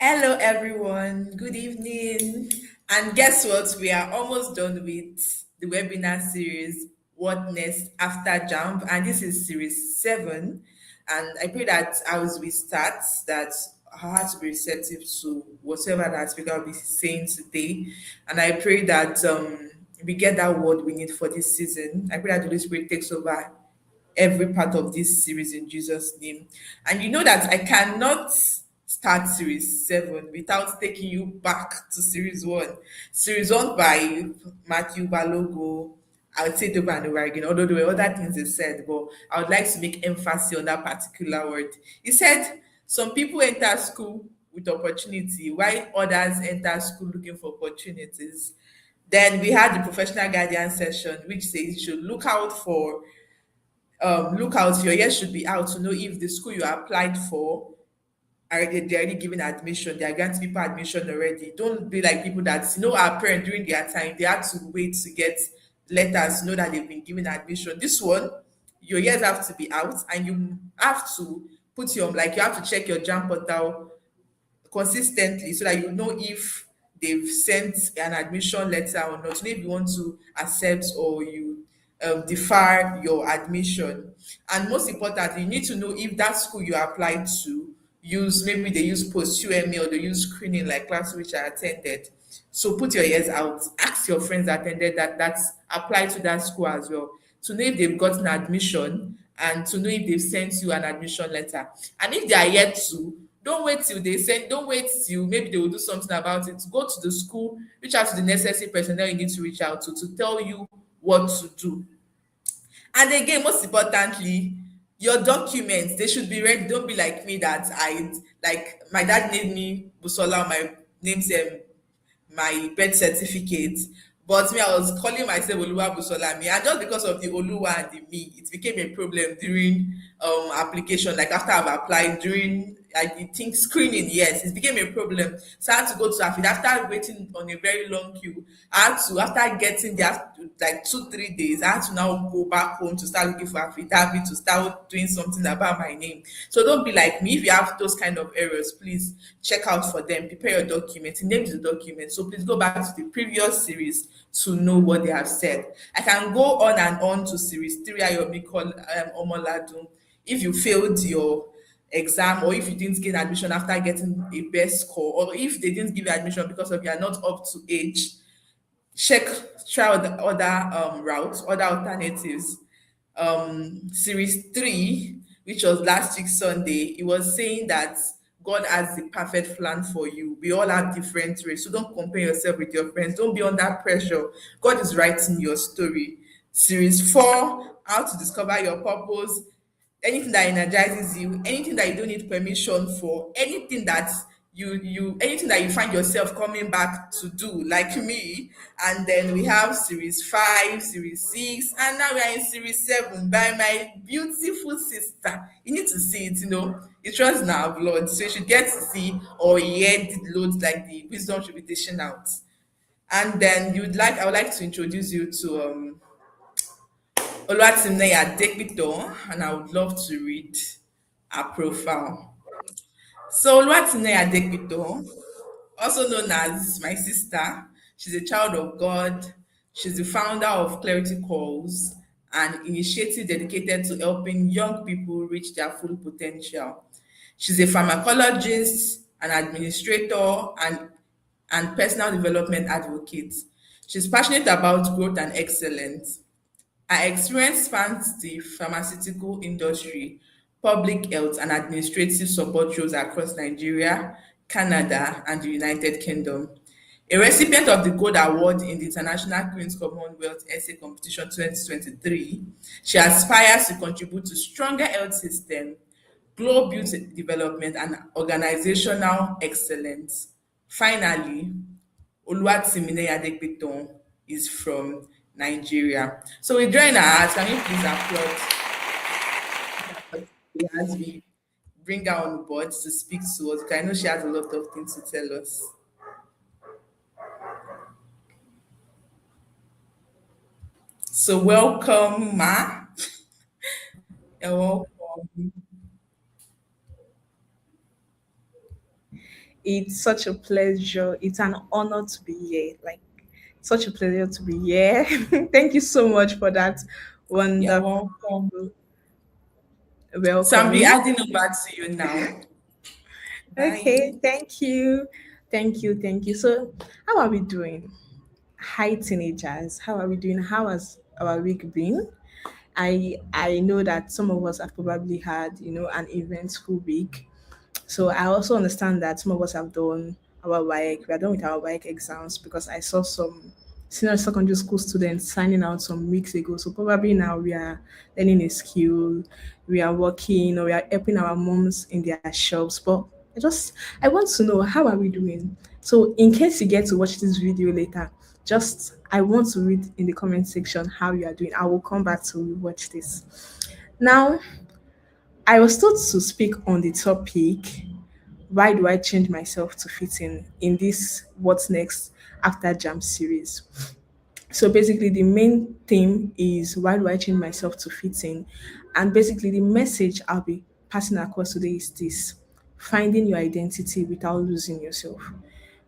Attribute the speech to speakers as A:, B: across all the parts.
A: Hello, everyone. Good evening. And guess what? We are almost done with the webinar series, What Next After Jump. And this is series 7. And I pray that as we start, that our hearts will be receptive to whatever that speaker will be saying today. And I pray that we get that word we need for this season. I pray that the Holy Spirit takes over every part of this series in Jesus' name. And you know that I cannot start series 7 without taking you back to series 1. Series 1 by Matthew Balogo. I would say it over and over again, although there were other things he said, but I would like to make emphasis on that particular word. He said, some people enter school with opportunity, while others enter school looking for opportunities. Then we had the professional guidance session, which says you should look out, your years should be out to know if the school you applied for they're already giving admission, they are granting people admission already. Don't be like people that our parents during their time they had to wait to get letters to know that they've been given admission. This one, your years have to be out and you have to put your like you have to check your jam portal consistently so that you know if they've sent an admission letter or not. So if you want to accept or you defer your admission. And most importantly, you need to know if that school you applied to use maybe they use post UMA or they use screening like class which I attended. So put your ears out. Ask your friends that attended that's applied to that school as well to know if they've gotten admission and to know if they've sent you an admission letter. And if they are yet to, don't wait till maybe they will do something about it. Go to the school, reach out to the necessary personnel you need to reach out to tell you what to do. And again, most importantly, your documents, they should be ready. Don't be like me that I like my dad named me Busola, my name's my birth certificate. But me, I was calling myself Oluwabusolami, and just because of the Oluwa and the me, it became a problem during application. Like after I've applied during I think screening, yes, it became a problem. So I had to go to Afid after waiting on a very long queue. I had to after getting there like 2 3 days. I had to now go back home to start looking for affidavit to start doing something about my name. So don't be like me. If you have those kind of errors, please check out for them. Prepare your documents. Name the document. So please go back to the previous series to know what they have said. I can go on and on to series 3 Ayomi call Omoladun. If you failed your exam or if you didn't get admission after getting a best score or if they didn't give you admission because of you are not up to age, check try other routes, other alternatives. Series 3, which was last week Sunday, it was saying that God has the perfect plan for you. We all have different ways, so don't compare yourself with your friends. Don't be under pressure. God is writing your story. Series 4, how to discover your purpose. Anything that energizes you, anything that you don't need permission for, anything that anything that you find yourself coming back to do, like me. And then we have series 5, series 6, and now we are in series 7 by my beautiful sister. You need to see it, it runs in our blood, so you should get to see or hear the loads like the wisdom should be dishing out. And then I would like to introduce you to Oluwatimileyin Adepitan, and I would love to read her profile. So Oluwatimileyin Adepitan, also known as my sister, she's a child of God. She's the founder of Clarity Calls, an initiative dedicated to helping young people reach their full potential. She's a pharmacologist, an administrator, and personal development advocate. She's passionate about growth and excellence. Her experience spans the pharmaceutical industry, public health, and administrative support roles across Nigeria, Canada, and the United Kingdom. A recipient of the Gold Award in the International Queen's Commonwealth Essay Competition 2023, she aspires to contribute to stronger health system, global youth development, and organizational excellence. Finally, Oluwatimileyin Adepitan is from Nigeria. So we join our hearts. Can you please applaud as we bring her on board to speak to us? Because I know she has a lot of things to tell us. So welcome, Ma. You're welcome.
B: It's such a pleasure. It's an honor to be here. Like, such a pleasure to be here. Thank you so much for that
A: You're
B: wonderful
A: welcome. So I'll be
B: welcoming.
A: adding over to you now.
B: Okay,
A: Bye.
B: thank you. Thank you. Thank you. So, how are we doing? Hi, teenagers. How are we doing? How has our week been? I know that some of us have probably had, an eventful week. So I also understand that some of us have done our WAEC. We are done with our WAEC exams because I saw some senior secondary school students signing out some weeks ago. So probably now we are learning a skill, we are working, or we are helping our moms in their shops. But I want to know, how are we doing? So in case you get to watch this video later, just I want to read in the comment section how you are doing. I will come back to watch this. Now, I was told to speak on the topic, why do I change myself to fit in this what's next after jam series. So basically the main theme is, why do I change myself to fit in? And basically the message I'll be passing across today is this: finding your identity without losing yourself.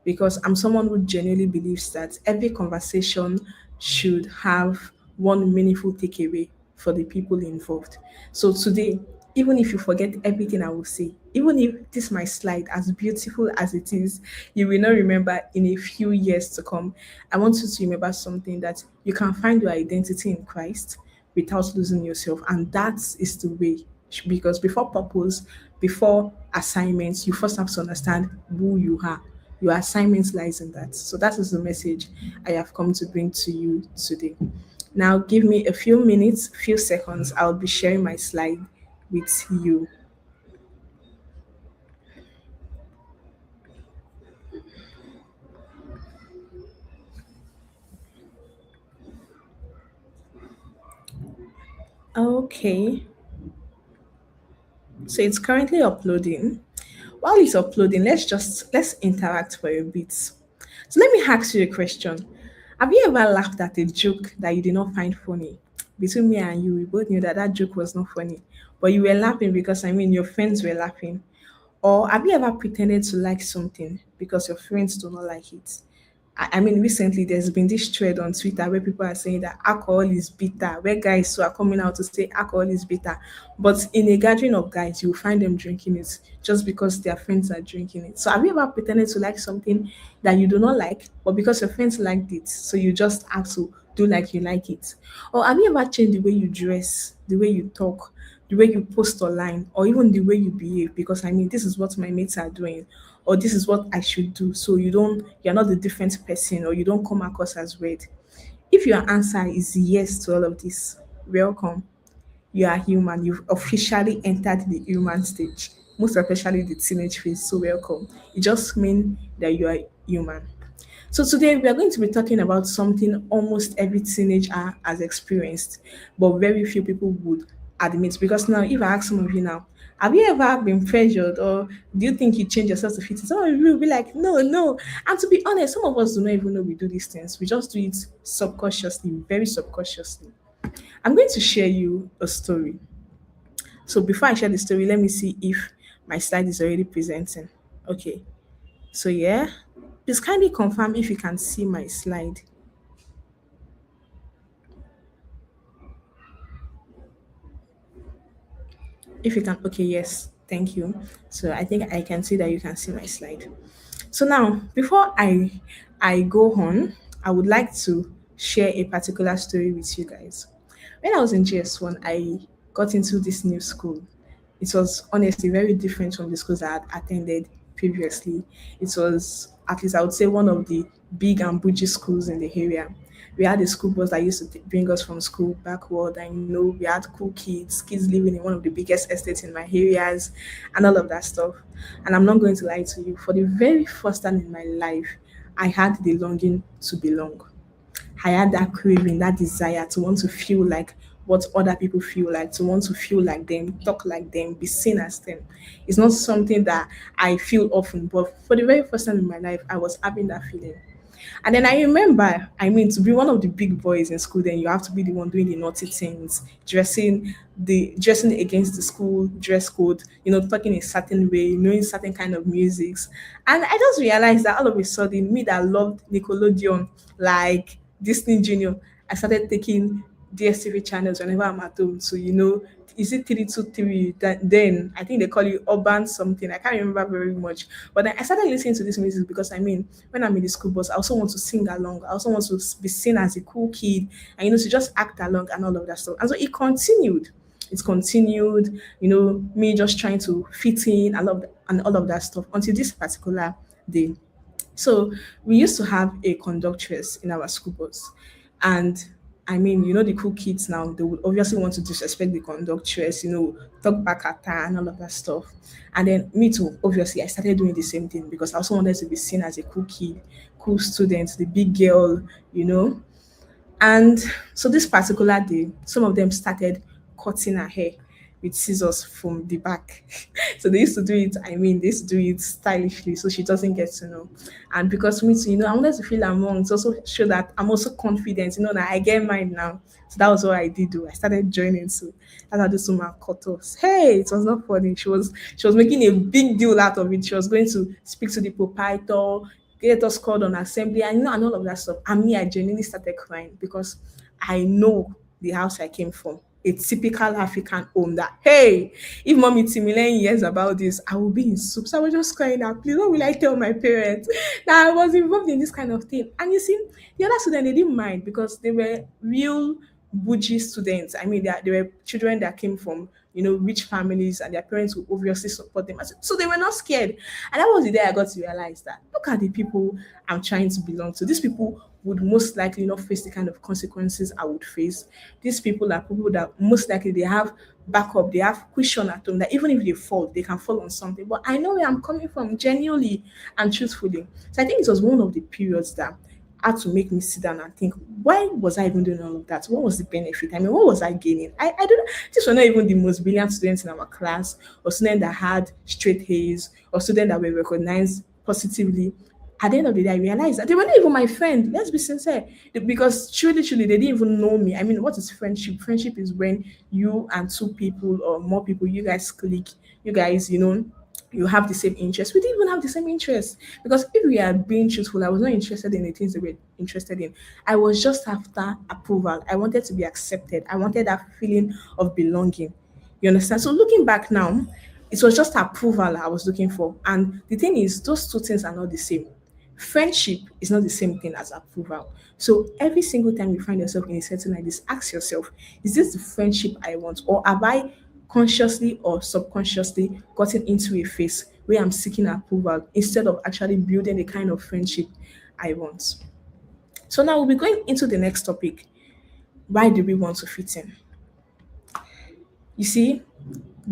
B: Because I'm someone who genuinely believes that every conversation should have one meaningful takeaway for the people involved. So today, even if you forget everything I will say, even if this my slide, as beautiful as it is, you will not remember in a few years to come. I want you to remember something, that you can find your identity in Christ without losing yourself. And that is the way. Because before purpose, before assignments, you first have to understand who you are. Your assignment lies in that. So that is the message I have come to bring to you today. Now, give me a few minutes, few seconds. I'll be sharing my slide with you. Okay, so it's currently uploading. While it's uploading, let's interact for a bit. So let me ask you a question. Have you ever laughed at a joke that you did not find funny? Between me and you, we both knew that that joke was not funny, but you were laughing because, I mean, your friends were laughing. Or have you ever pretended to like something because your friends do not like it? I mean, recently there's been this thread on Twitter where people are saying that alcohol is bitter, where guys who are coming out to say alcohol is bitter. But in a gathering of guys, you'll find them drinking it just because their friends are drinking it. So have you ever pretended to like something that you do not like, but because your friends liked it, so you just have to do like you like it? Or have you ever changed the way you dress, the way you talk, the way you post online, or even the way you behave? Because, I mean, this is what my mates are doing, or this is what I should do. So you're not a different person, or you don't come across as weird. If your answer is yes to all of this, welcome. You are human. You've officially entered the human stage, most especially the teenage phase. So welcome. It just means that you are human. So today we are going to be talking about something almost every teenager has experienced, but very few people would admit. Because now, if I ask some of you now, have you ever been pressured, or do you think you change yourself to fit in? Some of you will be like, no, no. And to be honest, some of us do not even know we do these things. We just do it subconsciously, very subconsciously. I'm going to share you a story. So before I share the story, let me see if my slide is already presenting. Okay. So yeah, please kindly confirm if you can see my slide. If you can, okay, yes, thank you. So I think I can see that you can see my slide. So now, before I go on, I would like to share a particular story with you guys. When I was in GS1, I got into this new school. It was honestly very different from the schools I had attended previously. It was, at least I would say, one of the big and bougie schools in the area. We had a school bus that used to bring us from school backward. I know we had cool kids, kids living in one of the biggest estates in my areas, and all of that stuff. And I'm not going to lie to you, for the very first time in my life, I had the longing to belong. I had that craving, that desire to want to feel like what other people feel like, to want to feel like them, talk like them, be seen as them. It's not something that I feel often, but for the very first time in my life, I was having that feeling. And then I remember, I mean, to be one of the big boys in school, then you have to be the one doing the naughty things, dressing against the school dress code, talking a certain way, knowing certain kind of musics. And I just realized that all of a sudden, me that loved Nickelodeon, like Disney Junior, I started taking DSTV channels whenever I'm at home. So, is it 323? That then I think they call it urban something. I can't remember very much. But then I started listening to this music because I mean, when I'm in the school bus, I also want to sing along. I also want to be seen as a cool kid and to just act along and all of that stuff. And so it continued. It continued, me just trying to fit in, and all of that stuff until this particular day. So we used to have a conductress in our school bus. And I mean, the cool kids now, they would obviously want to disrespect the conductress, talk back at her and all of that stuff. And then me too, obviously, I started doing the same thing because I also wanted to be seen as a cool kid, cool student, the big girl, you know. And so this particular day, some of them started cutting her hair with scissors from the back. So they used to do it, I mean, they used to do it stylishly so she doesn't get to know. And because me too, I wanted to feel among, to also show that I'm also confident, that I get mine now. So that was what I did do. I started joining. So that's how this woman cut us. Hey, it was not funny. She was making a big deal out of it. She was going to speak to the proprietor, get us called on assembly, and all of that stuff. And me, I genuinely started crying because I know the house I came from. A typical African home that, hey, if mommy Timileyin hears about this, I will be in soup. So I was just crying out, please, what will I tell my parents that I was involved in this kind of thing? And you see, the other students, they didn't mind because they were real bougie students. I mean, they were children that came from, rich families and their parents would obviously support them. So they were not scared. And that was the day I got to realize that, look at the people I'm trying to belong to. These people would most likely not face the kind of consequences I would face. These people are people that most likely they have backup, they have cushion at home that even if they fall, they can fall on something. But I know where I'm coming from genuinely and truthfully. So I think it was one of the periods that had to make me sit down and think, why was I even doing all of that? What was the benefit? I mean, what was I gaining? I don't know. These were not even the most brilliant students in our class, or students that had straight A's, or students that were recognized positively. At the end of the day, I realized that they were not even my friend. Let's be sincere. Because truly, they didn't even know me. I mean, what is friendship? Friendship is when you and two people or more people, you guys click, you guys, you have the same interest. We didn't even have the same interest because if we are being truthful, I was not interested in the things they were interested in. I was just after approval. I wanted to be accepted. I wanted that feeling of belonging. You understand? So looking back now, it was just approval I was looking for. And the thing is, those two things are not the same. Friendship is not the same thing as approval. So every single time you find yourself in a setting like this, ask yourself, is this the friendship I want? Or have I consciously or subconsciously gotten into a phase where I'm seeking approval instead of actually building the kind of friendship I want? So now we'll be going into the next topic. Why do we want to fit in? You see,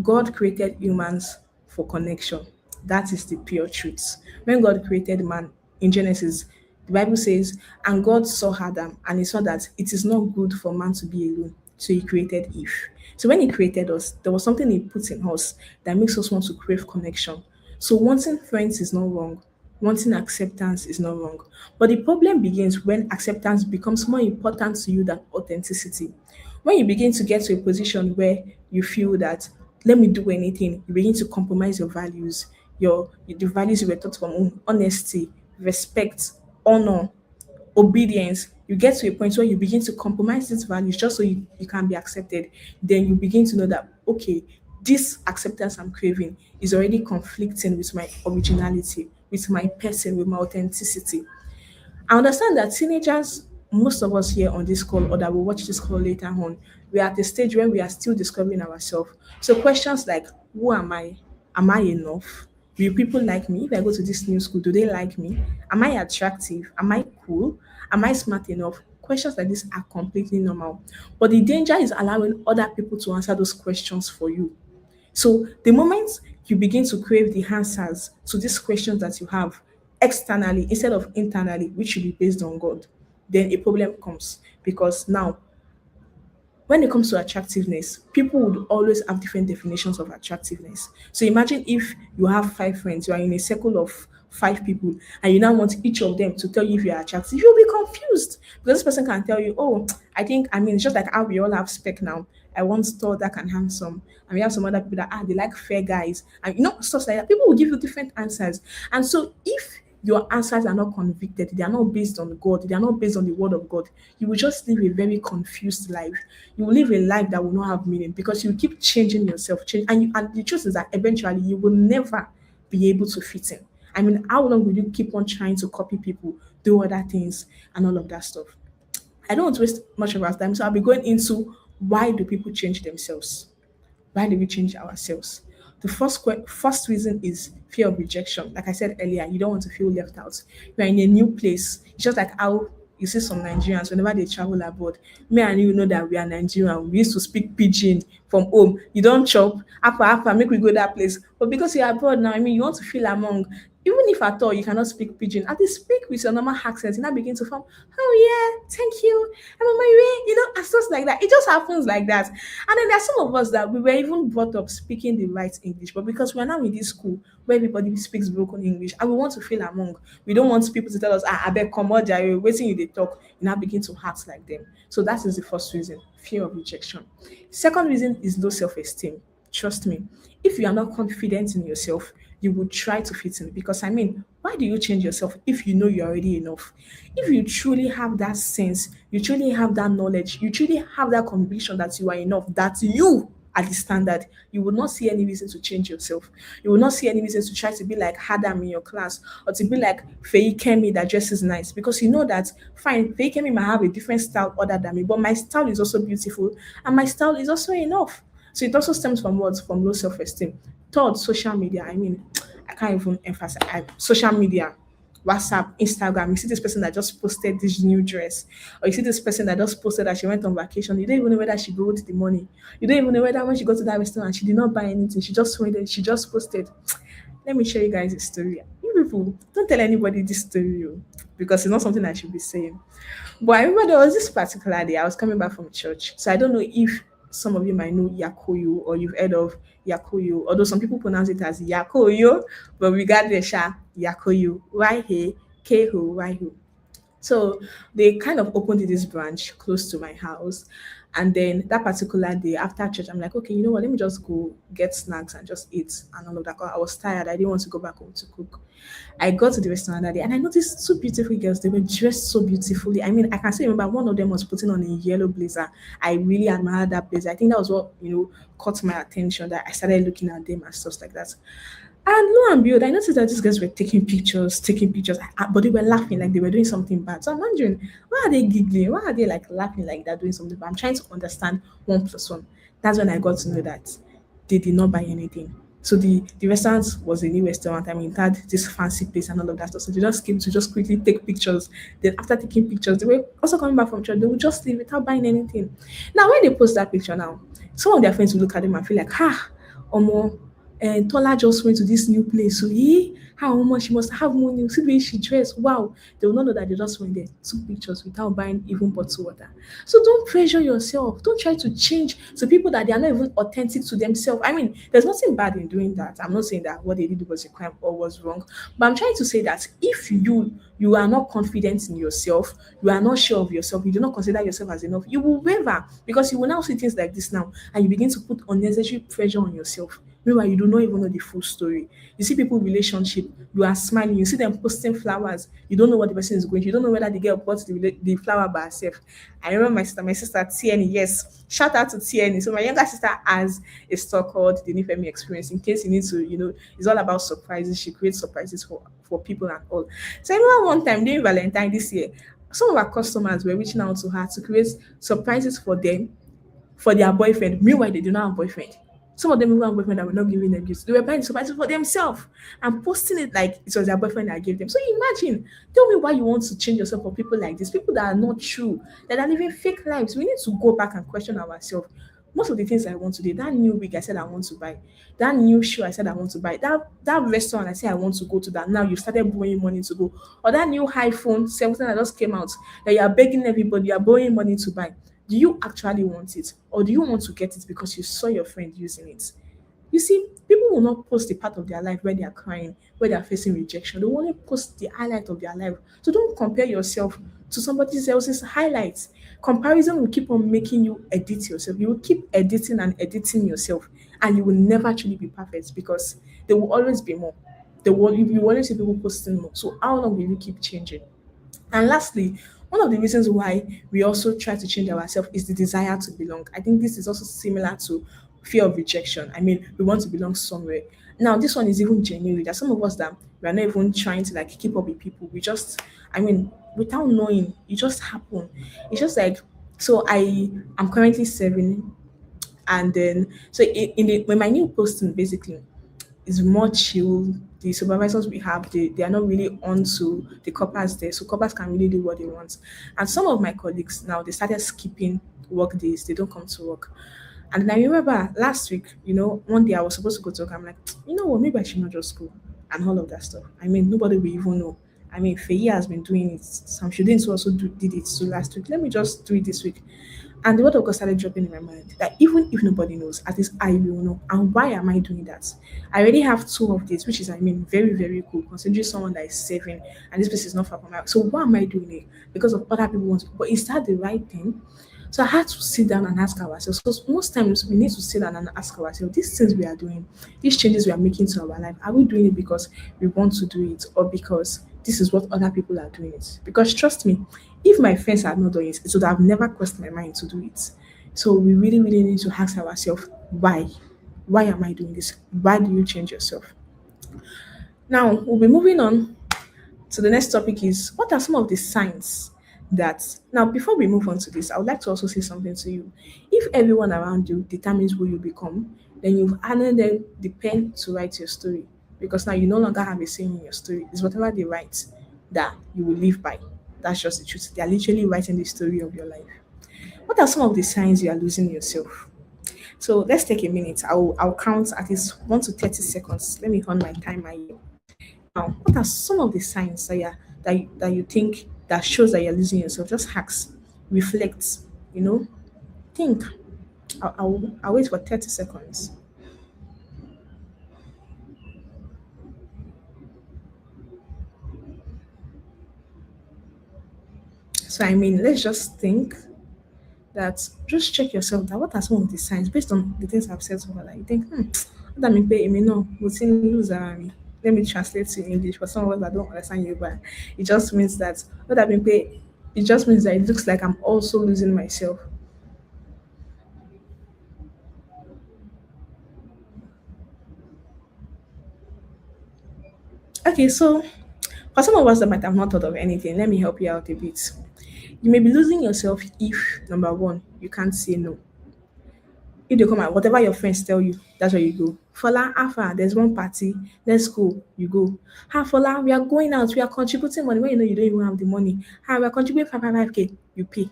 B: God created humans for connection. That is the pure truth. When God created man in Genesis, the Bible says, and God saw Adam and he saw that it is not good for man to be alone. So he created Eve. So when he created us, there was something he put in us that makes us want to crave connection. So wanting friends is not wrong. Wanting acceptance is not wrong. But the problem begins when acceptance becomes more important to you than authenticity. When you begin to get to a position where you feel that let me do anything, you begin to compromise your values, the values you were taught from home, honesty, respect, honor, obedience. You get to a point where you begin to compromise these values just so you can be accepted. Then you begin to know that okay, this acceptance I'm craving is already conflicting with my originality, with my person, with my authenticity. I understand that teenagers, most of us here on this call or that will watch this call later on, we are at a stage when we are still discovering ourselves. So questions like, who am I? Am I enough? Will people like me? If I go to this new school, do they like me? Am I attractive? Am I cool? Am I smart enough? Questions like this are completely normal. But the danger is allowing other people to answer those questions for you. So the moment you begin to crave the answers to these questions that you have externally instead of internally, which should be based on God, then a problem comes because now when it comes to attractiveness, people would always have different definitions of attractiveness. So imagine if you have five friends, you are in a circle of five people, and you now want each of them to tell you if you're attractive, you'll be confused because this person can tell you, oh, I mean, it's just like how we all have spec now. I want tall, dark, and handsome. And we have some other people that they like fair guys, and stuff like that. People will give you different answers, and so if your answers are not convicted, they are not based on God, they are not based on the word of God, you will just live a very confused life. You will live a life that will not have meaning because you keep changing yourself, and the truth is that eventually you will never be able to fit in. I mean, how long will you keep on trying to copy people, do other things, and all of that stuff? I don't want to waste much of our time, so I'll be going into why do people change themselves? Why do we change ourselves? The first reason is fear of rejection. Like I said earlier, you don't want to feel left out. You're in a new place. It's just like how you see some Nigerians whenever they travel abroad. Me and you know that we are Nigerian. We used to speak pidgin from home. You don't chop, apa, make we go that place. But because you're abroad now, I mean, you want to feel among. Even if at all you cannot speak pidgin, at least speak with your normal accent. You now begin to form, oh yeah, thank you. I'm on my way, and stuff like that. It just happens like that. And then there's some of us that we were even brought up speaking the right English, but because we're now in this school where everybody speaks broken English and we want to feel among, we don't want people to tell us, I beg come on, Jare, waiting you they talk, you now begin to act like them. So that is the first reason, fear of rejection. Second reason is low self-esteem. Trust me, if you are not confident in yourself, you will try to fit in because I mean, why do you change yourself if you know you're already enough? If you truly have that sense, you truly have that knowledge, you truly have that conviction that you are enough, that you are the standard, you will not see any reason to change yourself. You will not see any reason to try to be like Hadam in your class or to be like Fei Kemi that dresses nice because you know that fine, Fei Kemi might have a different style other than me, but my style is also beautiful and my style is also enough. So it also stems from what? From low self-esteem. Third, social media. I mean, I can't even emphasize social media, WhatsApp, Instagram. You see this person that just posted this new dress, or you see this person that just posted that she went on vacation. You don't even know whether she borrowed the money. You don't even know whether when she got to that restaurant, she did not buy anything. She just went there, she just posted. Let me show you guys a story. You people, don't tell anybody this story because it's not something I should be saying. But I remember there was this particular day I was coming back from church. So I don't know if some of you might know Yakoyo or you've heard of Yakoyo, although some people pronounce it as Yakoyo, but regardless, Yakoyo, Waihe, Keho, Waiho. So they kind of opened this branch close to my house. And then that particular day after church, I'm like, okay, you know what? Let me just go get snacks and just eat and all of that. 'Cause I was tired. I didn't want to go back home to cook. I got to the restaurant that day and I noticed two beautiful girls. They were dressed so beautifully. I mean, I can still remember one of them was putting on a yellow blazer. I really admired that blazer. I think that was what, caught my attention that I started looking at them and stuff like that. And lo and behold, I noticed that these guys were taking pictures, but they were laughing like they were doing something bad. So I'm wondering, why are they giggling? Why are they like laughing like they're doing something bad? I'm trying to understand one plus one. That's when I got to know that they did not buy anything. So the restaurant was a new restaurant. I mean, it had this fancy place and all of that stuff. So they just came to just quickly take pictures. Then after taking pictures, they were also coming back from church. They would just leave without buying anything. Now, when they post that picture now, some of their friends will look at them and feel like, Omo, and Tola just went to this new place. So, how much she must have money. See the way she dressed. Wow. They will not know that they just went there, took pictures without buying even bottled water. So don't pressure yourself. Don't try to change to people that they are not even authentic to themselves. I mean, there's nothing bad in doing that. I'm not saying that what they did was a crime or was wrong. But I'm trying to say that if you are not confident in yourself, you are not sure of yourself, you do not consider yourself as enough, you will waver because you will now see things like this now and you begin to put unnecessary pressure on yourself. Meanwhile, you do not even know the full story. You see people relationship, you are smiling, you see them posting flowers, you don't know what the person is going through, you don't know whether the girl bought the flower by herself. I remember my sister TNE, yes, shout out to TNE. So my younger sister has a store called the Nifemi Experience. In case you need to, it's all about surprises. She creates surprises for people and all. So I remember one time during Valentine this year, some of our customers were reaching out to her to create surprises for them for their boyfriend. Meanwhile, they do not have boyfriend. Some of them even have boyfriend that were not giving them gifts. They were buying surprises for themselves and posting it like it was their boyfriend that gave them. So imagine, tell me why you want to change yourself for people like this, people that are not true, that are living fake lives. We need to go back and question ourselves. Most of the things I want today, that new wig I said I want to buy, that new shoe I said I want to buy, that restaurant I said I want to go to, that now you started borrowing money to go, or that new iPhone 17 that just came out that you are begging everybody, you are borrowing money to buy. Do you actually want it, or do you want to get it because you saw your friend using it? You see, People will not post the part of their life where they are crying, where they are facing rejection. They will only post the highlight of their life. So don't compare yourself to somebody else's highlights. Comparison will keep on making you edit yourself. You will keep editing and editing yourself, and you will never actually be perfect because there will always be more. You will always see people posting more. So how long will you keep changing? And lastly, one of the reasons why we also try to change ourselves is the desire to belong. I think this is also similar to fear of rejection. I mean, we want to belong somewhere. Now, this one is even genuine. There's some of us that we are not even trying to like keep up with people. We just, I mean, without knowing, it just happened. It's just like, so I'm currently serving, and then so in the when my new posting basically is more chill. The supervisors we have, they are not really on to the coppers there, so coppers can really do what they want. And some of my colleagues now they started skipping work days; they don't come to work. And I remember last week, one day I was supposed to go to work. I'm like, you know what, maybe I should not just go and all of that stuff. I mean, nobody will even know. I mean, Faye has been doing it. Sam Shudin also did it so last week. Let me just do it this week. And the word of God started dropping in my mind that even if nobody knows, at least I will know. And why am I doing that? I already have two of these, which is, I mean, very, very cool, considering someone that is saving and this place is not far from my house. So why am I doing it? Because of other people want to. But is that the right thing? So I had to sit down and ask ourselves. Because most times we need to sit down and ask ourselves, these things we are doing, these changes we are making to our life, are we doing it because we want to do it or because this is what other people are doing it? Because trust me, if my friends had not done it, it would have never crossed my mind to do it. So we really, really need to ask ourselves, why? Why am I doing this? Why do you change yourself? Now we'll be moving on. So the next topic is what are some of the signs that now before we move on to this, I would like to also say something to you. If everyone around you determines who you become, then you've handed them the pen to write your story. Because now you no longer have a say in your story. It's whatever they write that you will live by. That's just the truth. They are literally writing the story of your life. What are some of the signs you are losing yourself? So let's take a minute. I'll count at least 1 to 30 seconds. Let me on my timer here. Now, what are some of the signs that you think that shows that you're losing yourself? Just ask, reflect, think. I'll wait for 30 seconds. So I mean, let's just think that just check yourself that what are some of the signs based on the things I've said so far that you think, what that mean pay me no, we'll lose me. Let me translate to English for some of us that don't understand you, but it just means that what that mean pay it just means that it looks like I'm also losing myself. Okay, so for some of us that might have not thought of anything, let me help you out a bit. You may be losing yourself if number one, you can't say no. If they come out, whatever your friends tell you, that's where you go. Fola, Alpha, there's one party, let's go, you go. Ha, Fola, we are going out, we are contributing money when you know you don't even have the money. Ha, we are contributing 555K, you pay.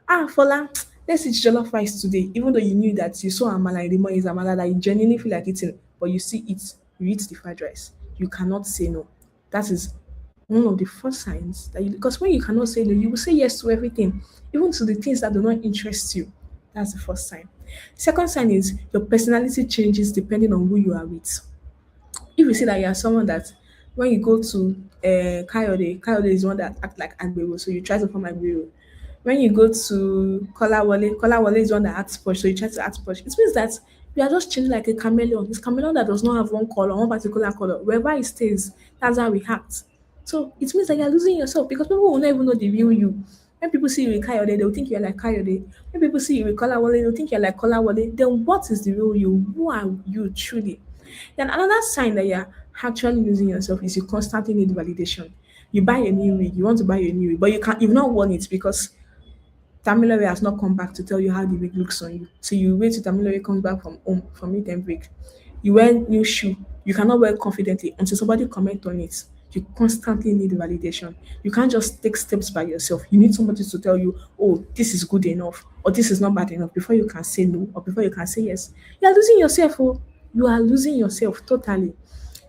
B: Ah, Fola, let's eat jollof rice today, even though you knew that you saw amala in the morning is amala that you genuinely feel like eating, but you still eat, you eat the fried rice. You cannot say no. That is one of the first signs that you because when you cannot say no, you will say yes to everything, even to the things that do not interest you. That's the first sign. Second sign is your personality changes depending on who you are with. If you see that you are someone that when you go to Kayode is one that act like Agbero, so you try to form Agbero. When you go to Kola Wale is one that acts posh, so you try to act posh. It means that you are just changing like a chameleon. This chameleon that does not have one color, one particular color. Wherever it stays, that's how we act. So it means that you're losing yourself because people will not even know the real you. When people see you with Kayode, they'll think you're like Kayode. When people see you with Kolawole, they'll think you're like Kolawole. Then what is the real you? Who are you truly? Then another sign that you're actually losing yourself is you constantly need validation. You buy a new wig, you want to buy a new wig, but you've not worn it because Tamilore has not come back to tell you how the wig looks on you. So you wait till Tamilore comes back from home from meet and break. You wear new shoe. You cannot wear it confidently until somebody comment on it. You constantly need validation. You can't just take steps by yourself. You need somebody to tell you, oh, this is good enough or this is not bad enough before you can say no or before you can say yes. You are losing yourself. Oh, you are losing yourself totally.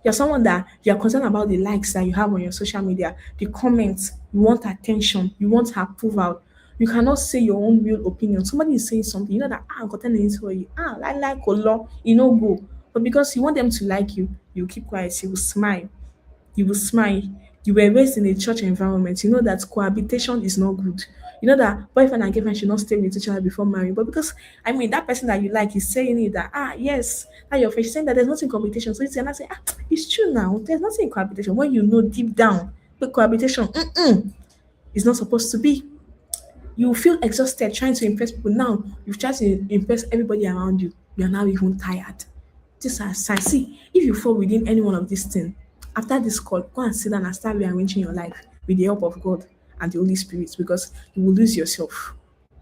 B: You're someone that you're concerned about the likes that you have on your social media, the comments, you want attention, you want approval. You cannot say your own real opinion. Somebody is saying something, you know that I'm content for you. Like Olo, you know go. But because you want them to like you keep quiet, you will smile. You will smile. You were raised in a church environment. You know that cohabitation is not good. You know that boyfriend and girlfriend should not stay with each other before marrying. But because that person that you like is saying it that yes, that your friend is saying that there's nothing in cohabitation. So it's not saying it's true now. There's nothing in cohabitation. When you know deep down, but cohabitation is not supposed to be. You feel exhausted trying to impress people. Now you've tried to impress everybody around you. You're now even tired. These are signs. See, if you fall within any one of these things, after this call, go and sit down and start rearranging your life with the help of God and the Holy Spirit because you will lose yourself.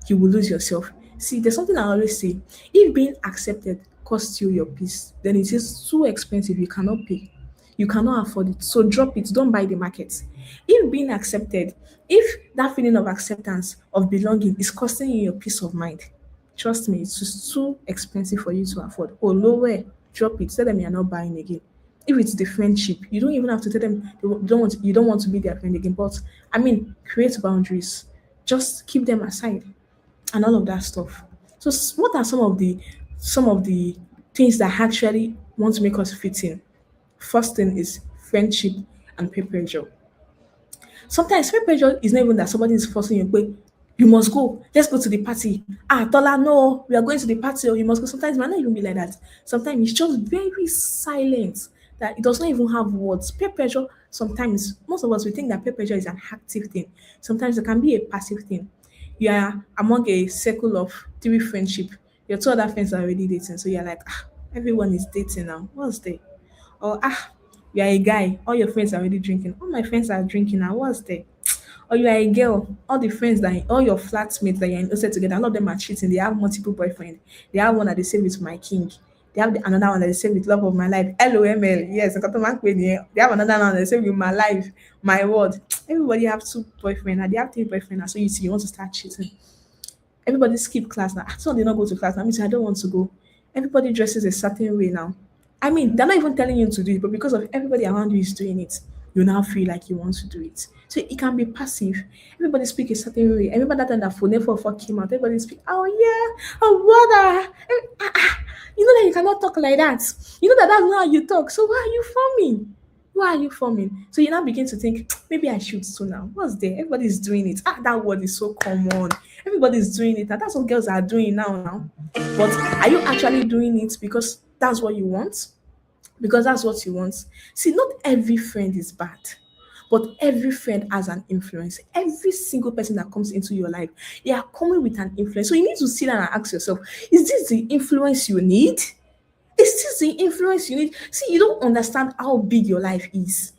B: You will lose yourself. See, there's something I always say. If being accepted costs you your peace, then it is too expensive. You cannot pay. You cannot afford it. So drop it. Don't buy the market. If being accepted, if that feeling of acceptance, of belonging is costing you your peace of mind, trust me, it's just too expensive for you to afford. Oh, nowhere. Drop it. Tell them you're not buying again. If it's the friendship, you don't even have to tell them you don't want to be their friend again. But create boundaries. Just keep them aside and all of that stuff. So what are some of the things that actually want to make us fit in? First thing is friendship and peer pressure. Sometimes peer pressure is not even that somebody is forcing you, but you must go. Let's go to the party. Tola, no, we are going to the party, or you must go. Sometimes it might not even be like that. Sometimes it's just very silent that it does not even have words. Peer pressure, sometimes, most of us, we think that peer pressure is an active thing. Sometimes it can be a passive thing. You are among a circle of three friendship. Your two other friends are already dating. So you're like, everyone is dating now. What's there? Or you are a guy, all your friends are already drinking. All my friends are drinking now. What's there? Or you are a girl, all your flatmates that you're in hostel together, all of them are cheating. They have multiple boyfriends. They have one that they say with my king. They have another one that they say with love of my life. LOML. Yes, I got to mark with you. They have another one that they say with my life, my word. Everybody have two boyfriends, and they have three boyfriends. And so you see, you want to start cheating. Everybody skip class now. So they not go to class. That means I don't want to go. Everybody dresses a certain way now. They're not even telling you to do it, but because of everybody around you is doing it, you now feel like you want to do it. So it can be passive. Everybody speak a certain way. I remember that time that phone for came out. Everybody speak, oh yeah, oh brother. You know that you cannot talk like that. You know that that's not how you talk. So why are you forming? Why are you forming? So you now begin to think, maybe I should too now. What's there? Everybody's doing it. That word is so common. Everybody's doing it. And that's what girls are doing now. But are you actually doing it because that's what you want? Because that's what you want. See, not every friend is bad, but every friend has an influence. Every single person that comes into your life, they are coming with an influence. So you need to sit down and ask yourself, is this the influence you need? Is this the influence you need? See, you don't understand how big your life is.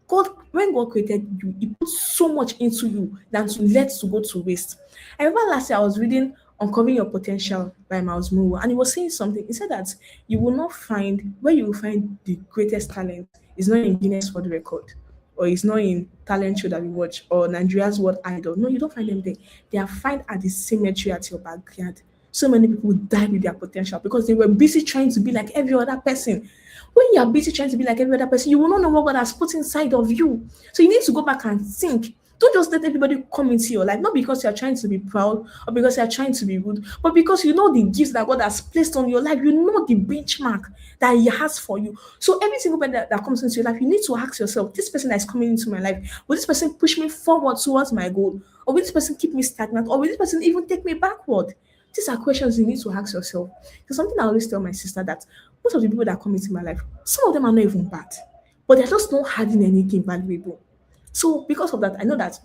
B: When God created you, He put so much into you than to let to go to waste. I remember last year I was reading Uncovering Your Potential by Miles Moore, and he was saying something. He said that you will not find where you will find the greatest talent is not in Guinness World Record, or it's not in talent show that we watch, or Nigeria's World Idol. No, you don't find them there. They are found at the cemetery at your backyard. So many people died with their potential because they were busy trying to be like every other person. When you are busy trying to be like every other person, you will not know what God has put inside of you. So you need to go back and think. Don't just let everybody come into your life, not because you're trying to be proud or because you're trying to be good, but because you know the gifts that God has placed on your life. You know the benchmark that He has for you. So every single person that comes into your life, you need to ask yourself, this person that is coming into my life, will this person push me forward towards my goal? Or will this person keep me stagnant? Or will this person even take me backward? These are questions you need to ask yourself. There's something I always tell my sister that most of the people that come into my life, some of them are not even bad, but they're just not adding anything valuable. So because of that, I know that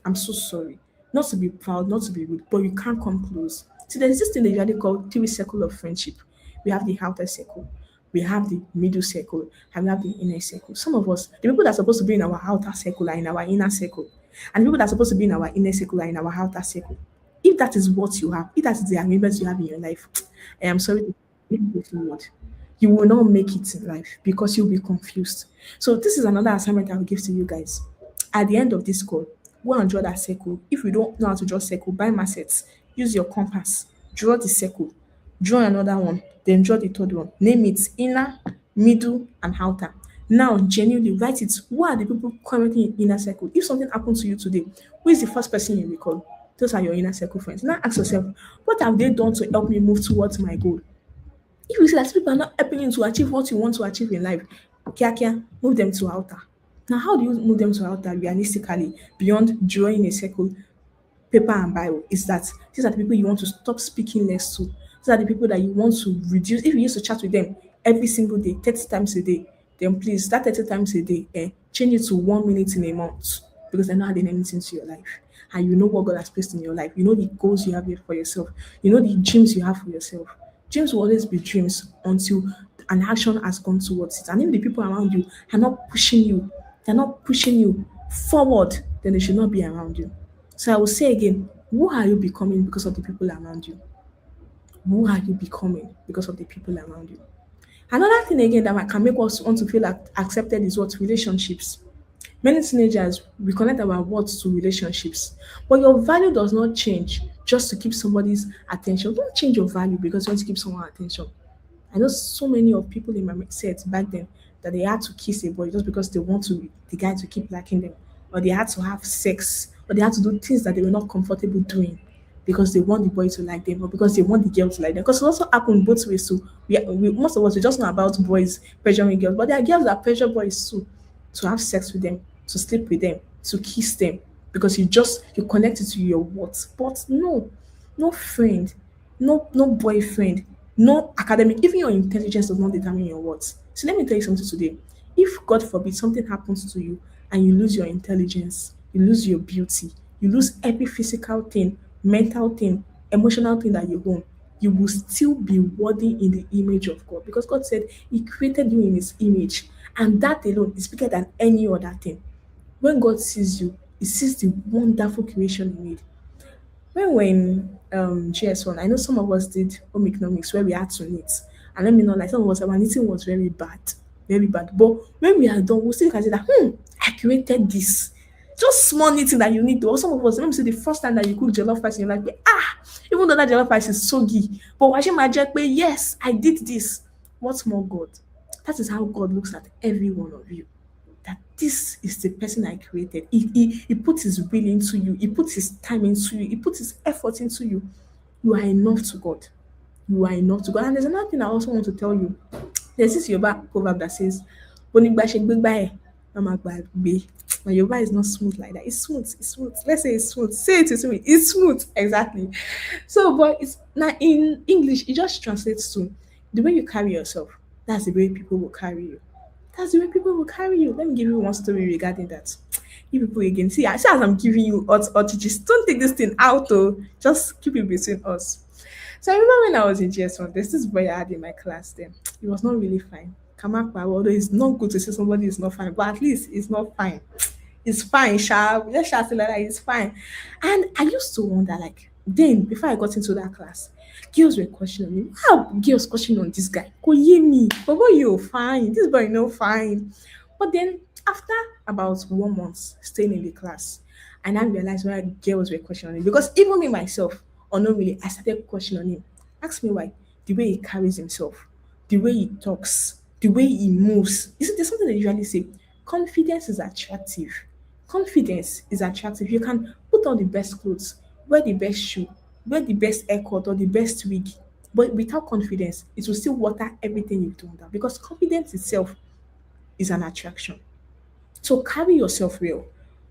B: I'm so sorry. Not to be proud, not to be rude, but you can't come close. See, there's this thing that usually called three circle of friendship. We have the outer circle, we have the middle circle, and we have the inner circle. Some of us, the people that are supposed to be in our outer circle are in our inner circle, and the people that are supposed to be in our inner circle are in our outer circle. If that is what you have, if that is the arrangements you have in your life, I am sorry to make this word. You will not make it in life because you'll be confused. So this is another assignment I will give to you guys. At the end of this call, go and draw that circle. If you don't know how to draw circle, buy massets. Use your compass. Draw the circle. Draw another one. Then draw the third one. Name it inner, middle, and outer. Now, genuinely write it. Who are the people currently in inner circle? If something happened to you today, who is the first person you recall? Those are your inner circle friends. Now ask yourself, what have they done to help me move towards my goal? If you see that people are not helping you to achieve what you want to achieve in life, kia kia, move them to altar. Now, how do you move them to altar realistically beyond drawing a circle, paper and Bible? Is that these are the people you want to stop speaking less to. These are the people that you want to reduce. If you used to chat with them every single day, 30 times a day, then please, that 30 times a day, change it to 1 minute in a month because they're not adding anything to your life. And you know what God has placed in your life. You know the goals you have here for yourself. You know the dreams you have for yourself. Dreams will always be dreams until an action has gone towards it. And if the people around you are not pushing you, they're not pushing you forward, then they should not be around you. So I will say again, who are you becoming because of the people around you? Who are you becoming because of the people around you? Another thing again that can make us want to feel accepted is what relationships. Many teenagers we connect our words to relationships, but your value does not change just to keep somebody's attention. Don't change your value because you want to keep someone's attention. I know so many of people in my set back then that they had to kiss a boy just because they want to the guy to keep liking them, or they had to have sex, or they had to do things that they were not comfortable doing because they want the boy to like them, or because they want the girl to like them. Because it also happened both ways too. Most of us we just know about boys pressuring girls, but there are girls that pressure boys too to have sex with them, to sleep with them, to kiss them, because you connect it to your words. But no, no friend, no boyfriend, no academic, even your intelligence does not determine your words. So let me tell you something today. If God forbid something happens to you and you lose your intelligence, you lose your beauty, you lose every physical thing, mental thing, emotional thing that you own, you will still be worthy in the image of God because God said He created you in His image, and that alone is bigger than any other thing. When God sees you, He sees the wonderful creation He made. When we're in GS1, I know some of us did home economics where we had to knit. And let me know, like some of us, our knitting was very bad, very bad. But when we are done, we'll still consider, I created this. Just small knitting that you need to. Or some of us, let me say the first time that you cook jollof rice in your life, even though that jollof rice is soggy, but watching my jet, yes, I did this. What's more God? That is how God looks at every one of you, that this is the person I created. He put his will into you, he put his time into you, he put his effort into you. You are enough to God. You are enough to God. And there's another thing I also want to tell you. There's this Yoruba proverb that says, "Bonigba ṣe gbégbá ẹ̀, mama gbàgbé." My Yoruba is not smooth like that. It's smooth. It's smooth. Let's say it's smooth. Say it to me. It's smooth. Exactly. So, but it's now in English, it just translates to the way you carry yourself. That's the way people will carry you. That's the way people will carry you. Let me give you one story regarding that. You people again. See as I'm giving you hot just don't take this thing out though. Just keep it between us. So I remember when I was in GS1, there's this boy I had in my class then. He was not really fine. Kamakba, although it's not good to say somebody is not fine, but at least it's not fine. It's fine, sharp. Let's just say like that, it's fine. And I used to wonder, like, then before I got into that class, girls were questioning me. How girls questioning on this guy? Go ye me, but boy, you fine. This boy no fine. But then after about 1 month staying in the class, I now realized why girls were questioning him. Because even me myself, unknowingly, I started questioning him. Ask me why. The way he carries himself, the way he talks, the way he moves. You see, there's something they usually say. Confidence is attractive. Confidence is attractive. You can put on the best clothes, wear the best shoe, wear the best haircut or the best wig, but without confidence, it will still water everything you've done down because confidence itself is an attraction. So carry yourself well.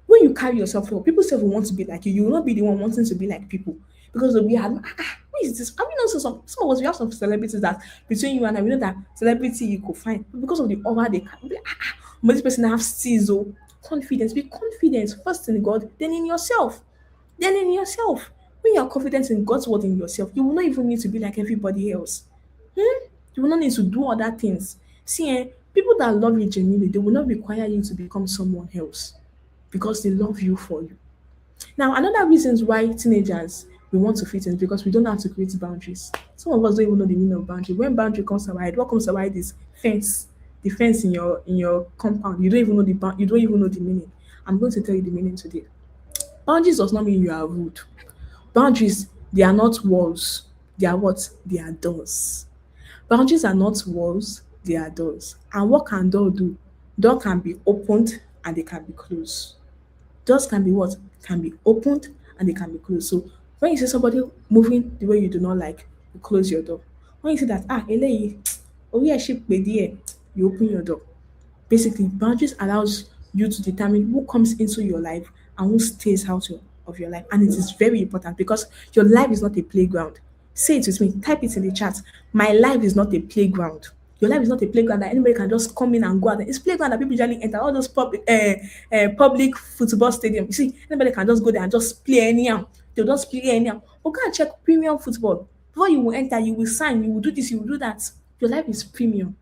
B: When you carry yourself well, people say will want to be like you. You will not be the one wanting to be like people because we have who is this? I mean, also some of us we have some celebrities that between you and I, we know that celebrity you could find but because of the aura they carry. Be like, but this person have steez oh. Confidence. Be confident first in God, then in yourself. Then in yourself. When you are confident in God's word in yourself, you will not even need to be like everybody else. You will not need to do other things. See, people that love you genuinely, they will not require you to become someone else because they love you for you. Now, another reasons why teenagers we want to fit in is because we don't know how to create boundaries. Some of us don't even know the meaning of boundary. When boundary comes to our head, what comes to our head is fence. The fence in your compound. You don't even know you don't even know the meaning. I'm going to tell you the meaning today. Boundaries does not mean you are rude. Boundaries, they are not walls. They are what? They are doors. Boundaries are not walls, they are doors. And what can door do? Door can be opened and they can be closed. Doors can be what? Can be opened and they can be closed. So when you see somebody moving the way you do not like, you close your door. When you see that, eléyìí, orí ẹ̀ ṣì pé díẹ̀, you open your door. Basically, boundaries allows you to determine who comes into your life and who stays out of your life. And it is very important because your life is not a playground. Say it with me, type it in the chat. My life is not a playground. Your life is not a playground that anybody can just come in and go out. It's playground that people usually enter, all those public football stadium. You see, anybody can just go there and just play anyhow. They'll just play anyhow. But go and check premium football. Before you will enter, you will sign, you will do this, you will do that. Your life is premium.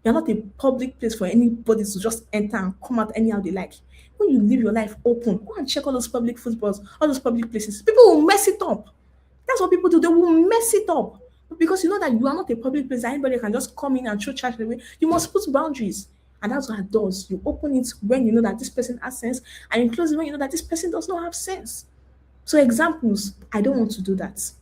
B: You're not a public place for anybody to just enter and come out anyhow they like. When you leave your life open, go and check all those public footballs, all those public places. People will mess it up. That's what people do. They will mess it up. Because you know that you are not a public place that anybody can just come in and throw trash away. You must put boundaries. And that's what it does. You open it when you know that this person has sense, and you close it when you know that this person does not have sense. So examples, I don't want to do that.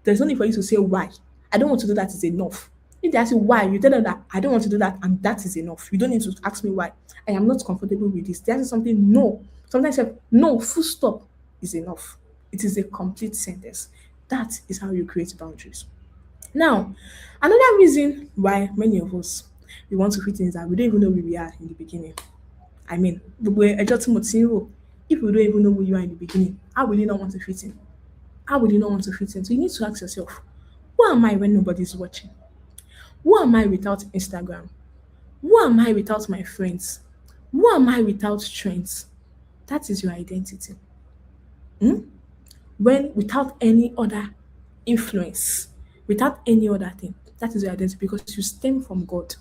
B: There's no need for you to say why. I don't want to do that is enough. If they ask you why, you tell them that I don't want to do that and that is enough. You don't need to ask me why. I am not comfortable with this. They ask you something, no. Sometimes say, no, full stop is enough. It is a complete sentence. That is how you create boundaries. Now, another reason why many of us we want to fit in is that we don't even know who we are in the beginning. I mean, if we don't even know who you are in the beginning, how will you not want to fit in? How will you not want to fit in? So you need to ask yourself, who am I when nobody's watching? Who am I without Instagram? Who am I without my friends? Who am I without strengths? That is your identity. Hmm? When without any other influence, without any other thing, that is your identity because you stem from God.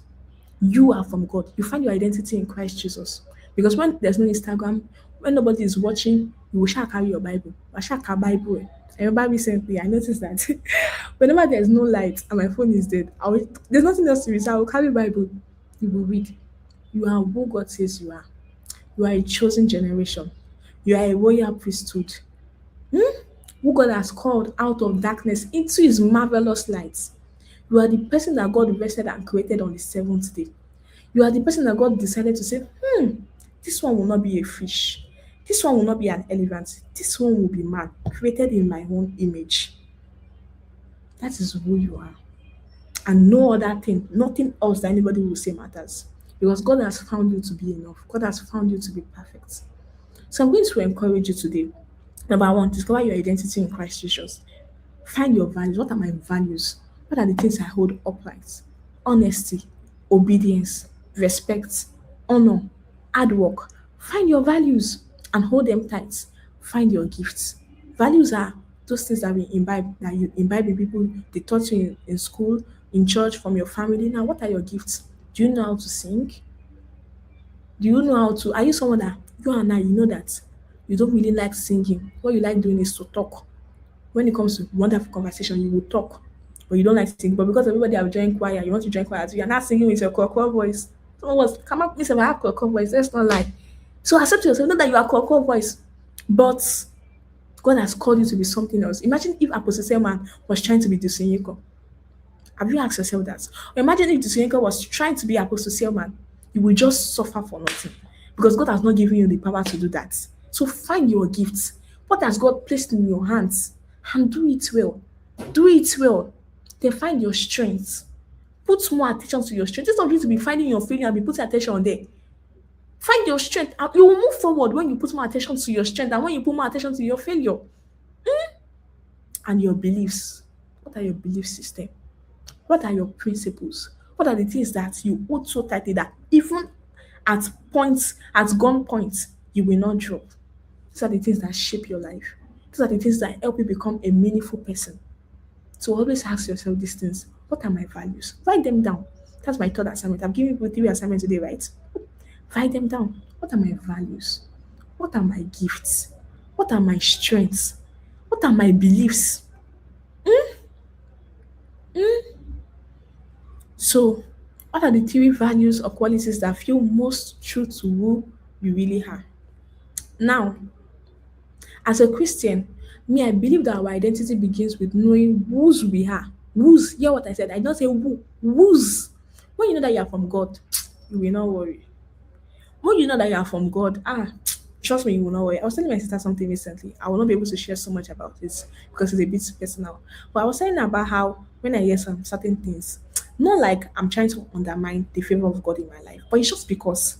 B: You are from God. You find your identity in Christ Jesus. Because when there's no Instagram, when nobody is watching, you will shall carry your Bible. I shall carry Bible. I remember recently, I noticed that whenever there's no light and my phone is dead, there's nothing else to read. So I will carry Bible. You will read. You are who God says you are. You are a chosen generation. You are a royal priesthood. Who God has called out of darkness into his marvelous light. You are the person that God rested and created on the seventh day. You are the person that God decided to say, this one will not be a fish. This one will not be an elephant. This one will be man, created in my own image. That is who you are. And no other thing, nothing else that anybody will say matters. Because God has found you to be enough. God has found you to be perfect. So I'm going to encourage you today. Number one, discover your identity in Christ Jesus. Find your values. What are my values? What are the things I hold upright? Honesty, obedience, respect, honor, hard work. Find your values and hold them tight. Find your gifts. Values are those things that we imbibe, that you imbibe in people, they taught you in school, in church, from your family. Now, what are your gifts? Do you know how to sing? Do you know how to? Are you someone that you and I, you know that you don't really like singing? What you like doing is to talk. When it comes to wonderful conversation, you will talk, but you don't like singing. But because everybody have joined choir, you want to join choir too. You're not singing with your core voice. Someone was come up, listen, I have core voice. Let's not lie. So accept yourself. Know that you are core voice, but God has called you to be something else. Imagine if Apostle Selman was trying to be Dusanyiko. Have you asked yourself that? Or imagine if Dusanyiko was trying to be Apostle Selman. You will just suffer for nothing because God has not given you the power to do that. So find your gifts. What has God placed in your hands? And do it well. Do it well. Then find your strengths. Put more attention to your strength. Instead of you to be finding your failure and be putting attention on there. Find your strength. And you will move forward when you put more attention to your strength and when you put more attention to your failure. And your beliefs. What are your belief system? What are your principles? What are the things that you hold so tightly that even at points, at gunpoint, you will not drop? These are the things that shape your life. These are the things that help you become a meaningful person. So always ask yourself these things. What are my values? Write them down. That's my third assignment. I've given you 3 assignments today, right? Write them down. What are my values? What are my gifts? What are my strengths? What are my beliefs? So, what are the 3 values or qualities that feel most true to who you really are? Now, as a Christian, me, I believe that our identity begins with knowing whose we are. Whose, hear what I said. I don't say who, whose. When you know that you are from God, you will not worry. When you know that you are from God, Trust me, you will not worry. I was telling my sister something recently. I will not be able to share so much about this because it's a bit personal. But I was saying about how when I hear some certain things, not like I'm trying to undermine the favor of God in my life, but it's just because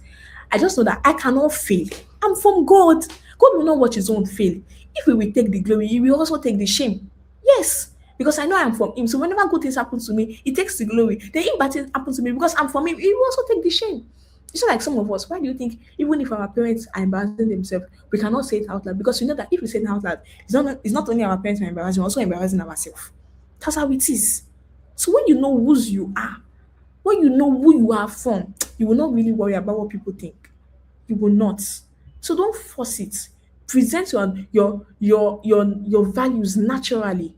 B: I just know that I cannot fail. I'm from God. God will not watch his own fail. If he will take the glory, he will also take the shame. Yes. Because I know I'm from him. So whenever good things happen to me, he takes the glory. Then if bad things happen to me because I'm from him, he will also take the shame. It's not like some of us. Why do you think even if our parents are embarrassing themselves, we cannot say it out loud? Because we know that if we say it out loud, it's not only our parents who are embarrassing, we're also embarrassing ourselves. That's how it is. So when you know whose you are, when you know who you are from, you will not really worry about what people think. You will not. So don't force it. Present your values naturally.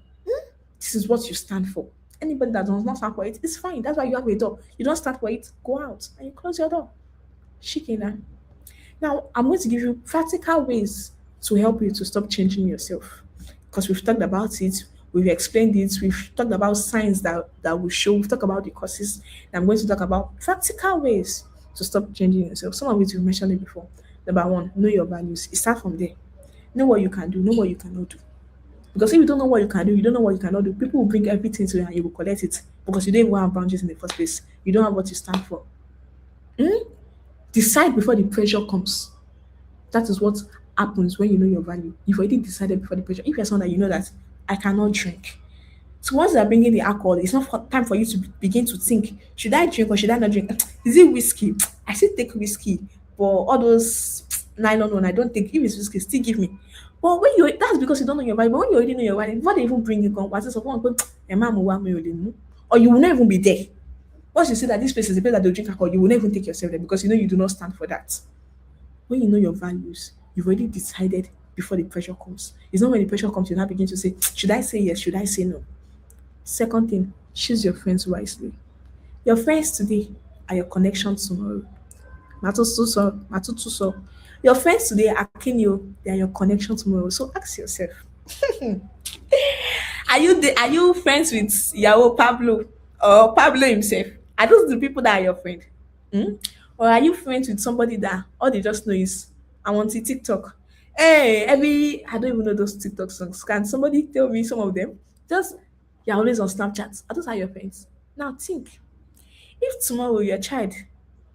B: This is what you stand for. Anybody that does not stand for it, it's fine. That's why you have a door. You don't stand for it, go out and you close your door. Shikina. Now, I'm going to give you practical ways to help you to stop changing yourself. Because we've talked about it, we've explained it, we've talked about signs that will show, we've talked about the causes. And I'm going to talk about practical ways to stop changing yourself. Some of it we've mentioned it before. Number one, know your values. It starts from there. Know what you can do, know what you cannot do. Because if you don't know what you can do, you don't know what you cannot do. People will bring everything to you and you will collect it because you don't even have boundaries in the first place. You don't have what you stand for. Hmm? Decide before the pressure comes. That is what happens when you know your value. You've already decided before the pressure. If you're someone that you know that I cannot drink. So once they're bringing the alcohol, it's not time for you to begin to think, should I drink or should I not drink? Is it whiskey? I still take whiskey. But all those nylon one, I don't think. If it's whiskey, still give me. But when you that's because you don't know your value. But when you already know your value, before they even bring you come, what's this? Or you will not even be there. Once you see that this place is a place that they drink alcohol, you will not even take yourself there because you know you do not stand for that. When you know your values, you've already decided before the pressure comes. It's not when the pressure comes, you now begin to say, should I say yes? Should I say no? Second thing, choose your friends wisely. Your friends today are your connection tomorrow. Matutuso. Your friends today are Kinyo, they are your connection tomorrow. So ask yourself, are you friends with Yao Pablo or Pablo himself? Are those the people that are your friend? Hmm? Or are you friends with somebody that all they just know is I want to TikTok? Hey, I don't even know those TikTok songs. Can somebody tell me some of them? Just you're always on Snapchat. Are those are your friends? Now think. If tomorrow your child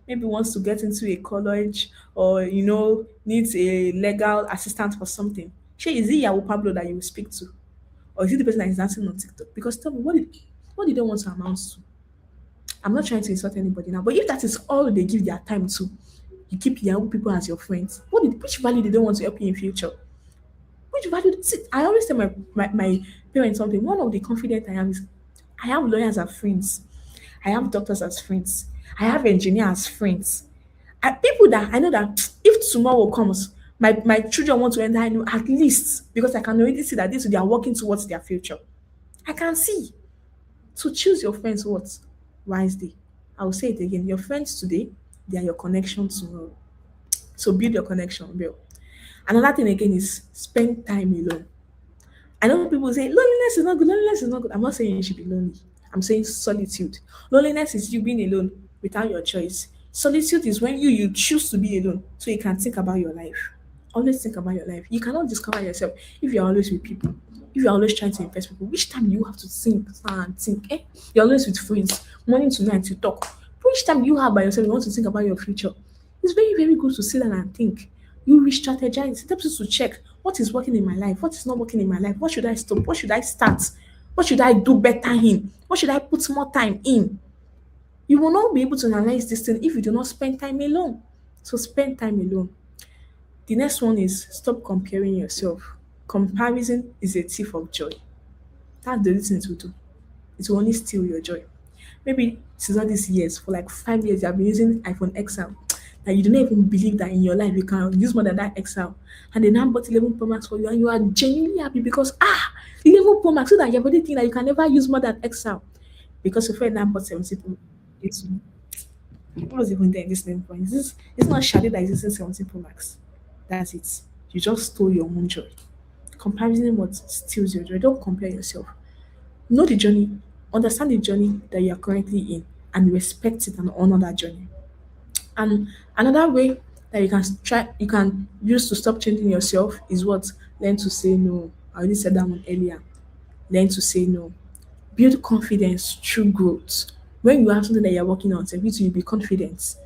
B: maybe wants to get into a college or needs a legal assistant for something, is it Yahoo Pablo that you will speak to? Or is it the person that is dancing on TikTok? Because tell me, what did they want to amount to? I'm not trying to insult anybody now, but if that is all they give their time to, you keep Yahoo people as your friends. Which value did they want to help you in future? Which value? See, I always tell my parents something. One of the confident I am is I have lawyers as friends. I have doctors as friends. I have engineers as friends. People that I know that if tomorrow comes, my children want to enter, I know at least because I can already see that they are working towards their future. I can see. So choose your friends what? Wisely. I will say it again. Your friends today, they are your connection tomorrow. So build your connection, Bill. Another thing again is spend time alone. I know people say loneliness is not good. Loneliness is not good. I'm not saying you should be lonely. I'm saying solitude. Loneliness is you being alone without your choice. Solitude is when you choose to be alone so you can think about your life. Always think about your life. You cannot discover yourself if you're always with people. If you're always trying to impress people, which time you have to think and think? You're always with friends, morning to night you talk. Which time you have by yourself, you want to think about your future. It's very, very good to sit down and think. You re-strategize. It helps you to check what is working in my life, what is not working in my life, what should I stop, what should I start, what should I do better in, what should I put more time in. You will not be able to analyze this thing if you do not spend time alone. So spend time alone. The next one is stop comparing yourself. Comparison is a thief of joy. That's the reason it will do. It will only steal your joy. Maybe since all these years, for like 5 years, you have been using iPhone XL. That you do not even believe that in your life you can use more than that XL. And they now bought 11 Pro Max for you, and you are genuinely happy because 11 Pro Max, so that you already think that you can never use more than XL. Because your friend now bought 17 Pro Max. What was even there in this name point? It's not Shadi that is using 17 Pro Max. That's it. You just stole your own joy. Comparison what steals your joy. Don't compare yourself. Know the journey, understand the journey that you are currently in, and respect it and honor that journey. And another way that you can use to stop changing yourself is what? Learn to say no. I already said that one earlier. Learn to say no. Build confidence through growth. When you have something that you're working on, so you will be confident.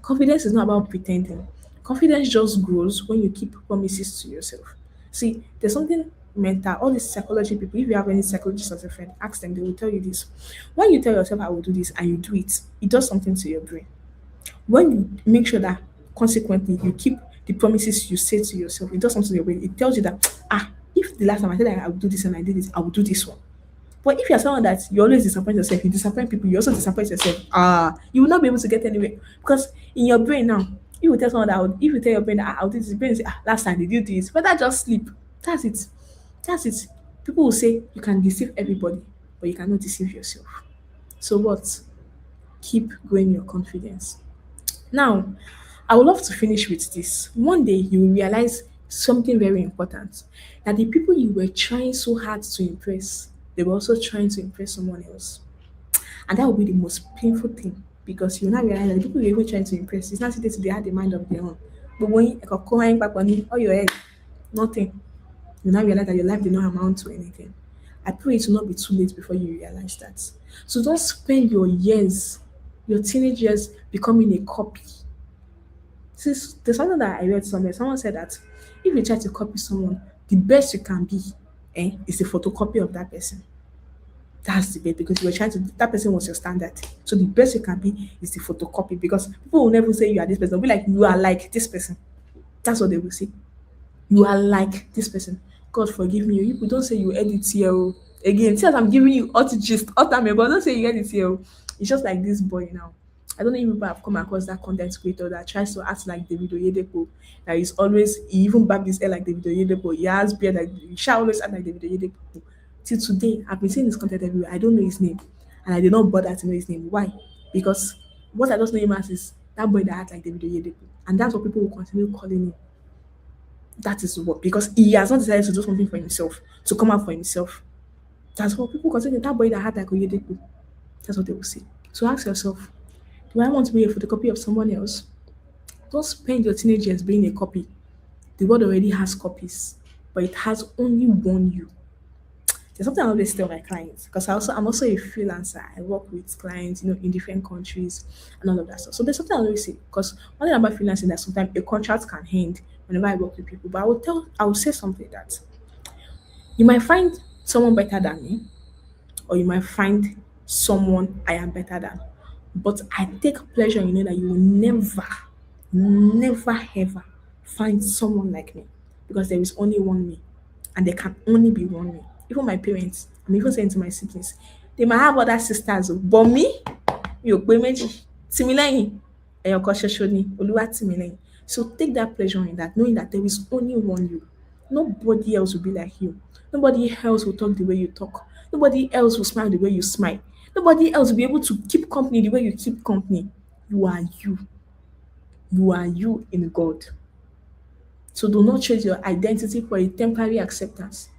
B: Confidence is not about pretending. Confidence just grows when you keep promises to yourself. See, there's something mental. All these psychology people, if you have any psychologist as a friend, ask them, they will tell you this. When you tell yourself, I will do this, and you do it, it does something to your brain. When you make sure that consequently you keep the promises you say to yourself, it does something to your brain. It tells you that, if the last time I said that I would do this and I did it, I will do this one. But if you're someone that you always disappoint yourself, you disappoint people, you also disappoint yourself, you will not be able to get anywhere. Because in your brain now, you will tell someone that if you tell your brain that I'll do this, the brain will say, last time they did this, better just sleep. That's it. That's it. People will say you can deceive everybody, but you cannot deceive yourself. So what? Keep growing your confidence. Now, I would love to finish with this. One day you will realize something very important, that the people you were trying so hard to impress, they were also trying to impress someone else. And that will be the most painful thing, because you will not realize that the people you're even trying to impress is not sitting they had a mind of their own. But when you going back on it, all your head, nothing. You now realize that your life did not amount to anything. I pray it will not be too late before you realize that. So don't spend your years, your teenage years, becoming a copy. Since there's something that I read somewhere, someone said that if you try to copy someone, the best you can be, is a photocopy of that person. That's the best, because you were trying to, that person was your standard. So the best you can be is the photocopy, because people will never say you are this person. They'll be like, you are like this person. That's what they will say. You are like this person. God forgive me. You don't say you edit here. Oh. Again, since I'm giving you all to gist, all time, but don't say you edit here. Oh. It's just like this boy now. I don't know if people have come across that content creator that tries to act like David Oyedepo. That is always, he even barb his hair like David Oyedepo. He has beard like, he shall always act like David Oyedepo. Till today, I've been seeing his content everywhere. I don't know his name. And I did not bother to know his name. Why? Because what I just know him as is that boy that acts like David Oyedepo. And that's what people will continue calling him. That is what, because he has not decided to do something for himself, to come out for himself. That's what people consider that boy that had like Oyedepo. That's what they will say. So ask yourself, do I want to be a photocopy of someone else? Don't spend your teenage years being a copy. The world already has copies, but it has only one you. There's something I always tell my clients, because I'm also a freelancer. I work with clients, in different countries and all of that stuff. So there's something I always say, because one thing about freelancing that sometimes a contract can end whenever I work with people. But I will say something that you might find someone better than me, or you might find someone I am better than. But I take pleasure in knowing that you will never, never ever find someone like me, because there is only one me, and there can only be one me. Even my parents, I'm even saying to my siblings, they might have other sisters, but me, mi ò pé méjì. Tìmílẹ́yìn, ẹyọ kan ṣoṣo ni, Oluwatimileyin. So take that pleasure in that, knowing that there is only one you. Nobody else will be like you. Nobody else will talk the way you talk. Nobody else will smile the way you smile. Nobody else will be able to keep company the way you keep company. You are you. You are you in God. So do not trade your identity for a temporary acceptance.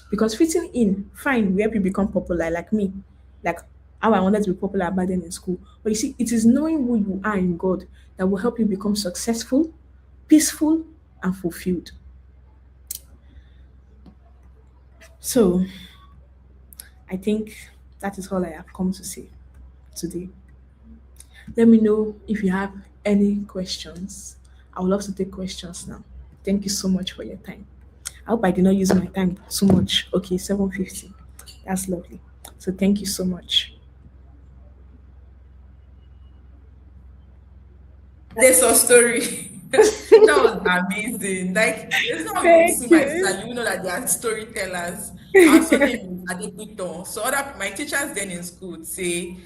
B: Because fitting in, fine, we help you become popular, like me. Like how I wanted to be popular back then in school. But you see, it is knowing who you are in God that will help you become successful, peaceful, and fulfilled. So I think that is all I have come to say today. Let me know if you have any questions. I would love to take questions now. Thank you so much for your time. I hope I did not use my time too much. Okay, 7:50. That's lovely. So thank you so much.
A: There's a story. That was amazing. Like, it's not when you see
B: Thank
A: my sister,
B: you.
A: you know that they are storytellers. Our surname is Adepitan. So other my teachers then in school would say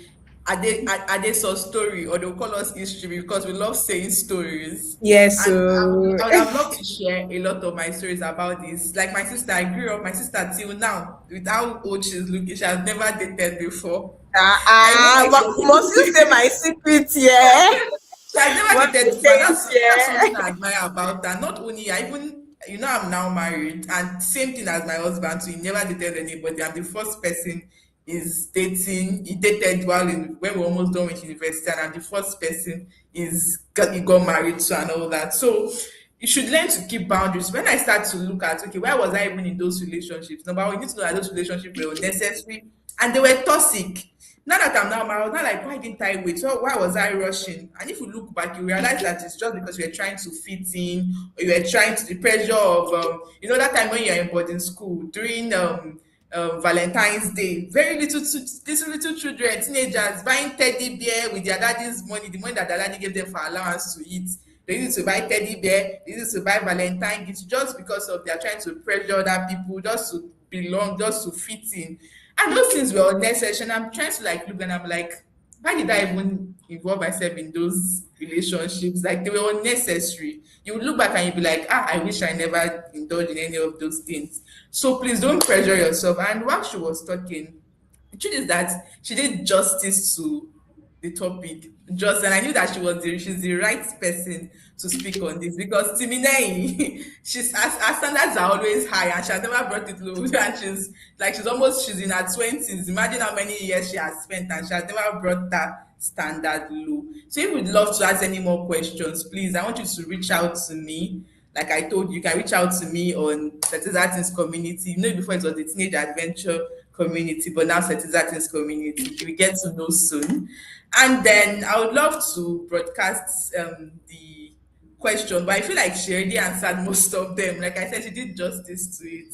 A: Ade saw story, or they'll call us history because we love saying stories.
B: Yes,
A: And
B: so
A: I would have loved to share a lot of my stories about this. Like my sister, I grew up, my sister till now, with how old she's looking, she has never dated before. I know my
B: but must you say my secret here?
A: she has never
B: Must you
A: dated before.
B: say
A: That's something
B: it
A: I admire about her. Not only I even I'm now married, and same thing as my husband. So he never dated anybody. I'm the first person is dating. He dated while in when we almost done with university, and I'm the first person he got married to and all that. So you should learn to keep boundaries. When I start to look at, okay, why was I even in those relationships? Number one, you need to know that those relationships were unnecessary and they were toxic. Now that I'm now married, not like, why didn't I wait? So why was I rushing? And if you look back, you realize that it's just because you were trying to fit in, or you were trying to the pressure of that time when you're in boarding school during Valentine's Day. Very little children, teenagers buying teddy bear with their daddy's money, the money that their daddy gave them for allowance to eat. They used to buy teddy bear, they used to buy Valentine gifts just because of they're trying to pressure other people, just to belong, just to fit in. And those things were unnecessary. And I'm trying to like look and I'm like, why did I even involve myself in those relationships? Like they were unnecessary. You would look back and you'd be like, I wish I never indulged in any of those things. So please don't pressure yourself. And while she was talking, the truth is that she did justice to the topic. Just and I knew that she's the right person to speak on this because Timinei, her standards are always high and she has never brought it low. And she's in her twenties. Imagine how many years she has spent and she has never brought that standard low. So if you'd love to ask any more questions, please, I want you to reach out to me. Like I told you, you can reach out to me on Artins community. Before it was the Teenage Adventure community, but now Artins community. We get to know soon. And then I would love to broadcast the question, but I feel like she already answered most of them. Like I said, she did justice to it.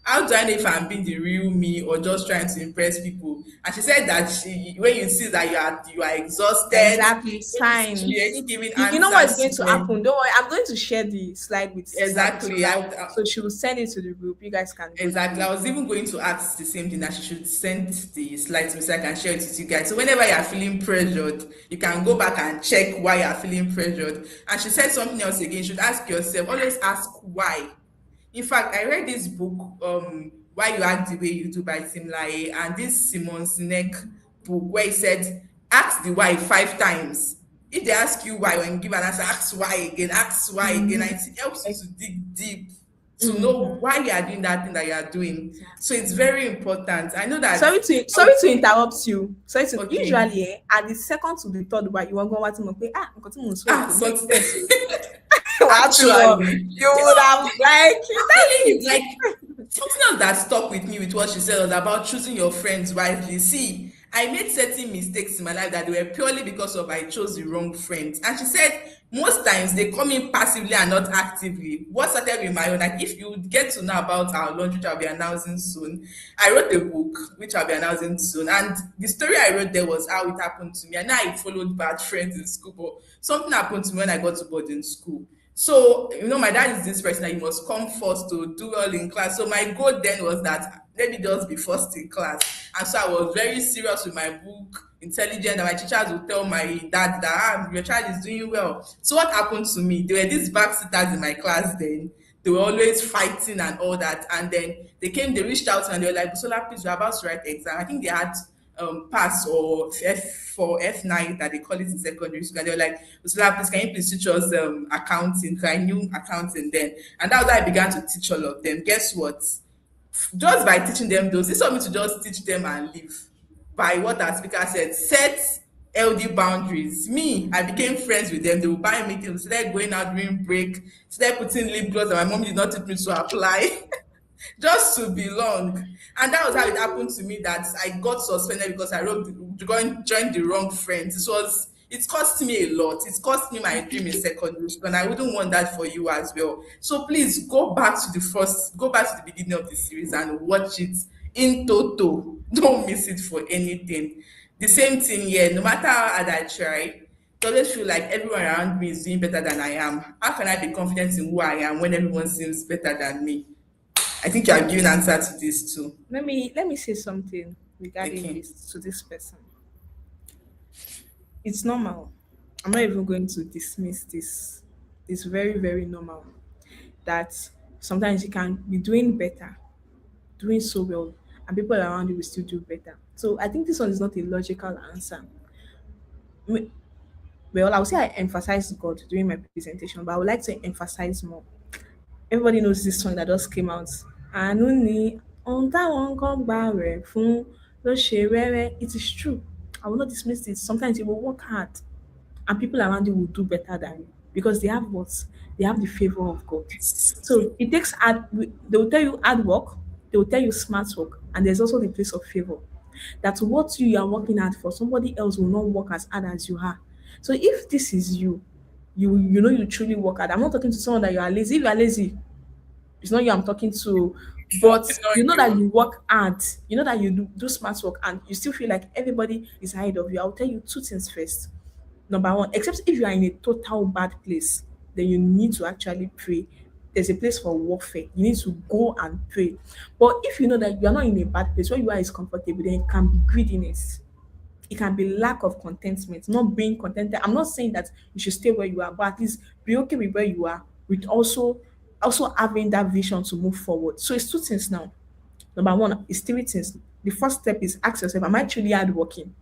A: How do I know if I'm being the real me or just trying to impress people? And she said that when you see that you are exhausted,
B: Exactly,
A: she
B: signs.
A: already giving
B: You know what's
A: answers
B: going
A: to
B: to
A: them.
B: happen. Don't worry. I'm going to share the slide with Sister
A: Exactly.
B: Bisola. So she will send it to the group. You guys can go
A: Exactly.
B: through
A: I
B: it.
A: was even going to ask the same thing that she should send the slides to me so I can share it with you guys. So whenever you're feeling pressured, you can go back and check why you're feeling pressured. And she said something else again. You should ask yourself, always ask why. In fact, I read this book, Why You Act the Way You Do by Tim Lai, and this Simon Sinek book where he said, ask the why 5 times. If they ask you why, when you give an answer, ask why again. And it helps you to dig deep to know why you are doing that thing that you are doing. So it's very important. I know that.
B: Sorry to interrupt you.
A: Okay.
B: Usually at the second to the third one, you want to go what nǹkan tí mò ń sọ
A: Ah,
B: kò make
A: so
B: sense o. Wàá ti lọ,
A: actually,
B: you would have like
A: I'm telling you, like something else that stuck with me with what she said was about choosing your friends wisely. See, I made certain mistakes in my life that they were purely because of I chose the wrong friends. And she said most times they come in passively and not actively. What started with my own, like if you get to know about our launch, which I'll be announcing soon, I wrote a book which I'll be announcing soon. And the story I wrote there was how it happened to me. And I followed bad friends in school, but something happened to me when I got to boarding school. So, my dad is this person that you must come first to do well in class. So my goal then was that maybe just be first in class. And so I was very serious with my book, intelligent, and my teachers would tell my dad that your child is doing well. So what happened to me? There were these backseaters in my class then. They were always fighting and all that. And then they reached out and they were like, Busola, please, we're about to write exam. I think they had pass or F9 that they call it in secondary school. And they were like, Busola, please, can you please teach us accounting? Because I knew accounting then. And that was how I began to teach all of them. Guess what? Just by teaching them those, this want me to just teach them and leave. By what our speaker said, set healthy boundaries. Me, I became friends with them. They would buy me things, started going out during break, started putting lip gloss that my mom did not teach me to apply. Just to belong. And that was how it happened to me that I got suspended because I joined the wrong friends. It's cost me a lot. It's cost me my dream in secondary school, and I wouldn't want that for you as well. So please go back to the beginning of the series and watch it in toto. Don't miss it for anything. The same thing here, no matter how hard I try, I always feel like everyone around me is doing better than I am. How can I be confident in who I am when everyone seems better than me? I think you are giving answer to this too.
B: let me say something regarding
A: Okay.
B: this to this person. It's normal. I'm not even going to dismiss this. It's very, very normal that sometimes you can be doing better, doing so well, and people around you will still do better. So I think this one is not a logical answer. Me- Well, I would say I emphasized God during my presentation, but I would like to emphasize more. Everybody knows this song that just came out. Àánú ni ohun táwọn kan gbà rẹ̀ fún Don't share where it is true. I will not dismiss it. Sometimes you will work hard and people around you will do better than you because they have what? They have the favor of God. So it takes hard, they will tell you hard work, they will tell you smart work, and there's also the place of favor. That what you are working hard for, somebody else will not work as hard as you are. So if this is you, you know you truly work hard. I'm not talking to someone that you are lazy. If you are lazy, it's not you I'm talking to, but
A: It's not
B: you know that
A: you.
B: you work hard, you know that you do smart work, and you still feel like everybody is ahead of you. I'll tell you two things first. Number one, except if you are in a total bad place, then you need to actually pray. There's a place for warfare. You need to go and pray. But if you know that you are not in a bad place, where you are is comfortable, then it can be greediness. It can be lack of contentment, not being contented. I'm not saying that you should stay where you are, but at least be okay with where you are, with also having that vision to move forward. So it's two things now. Number one is three things. The first step is ask yourself, am I truly hardworking?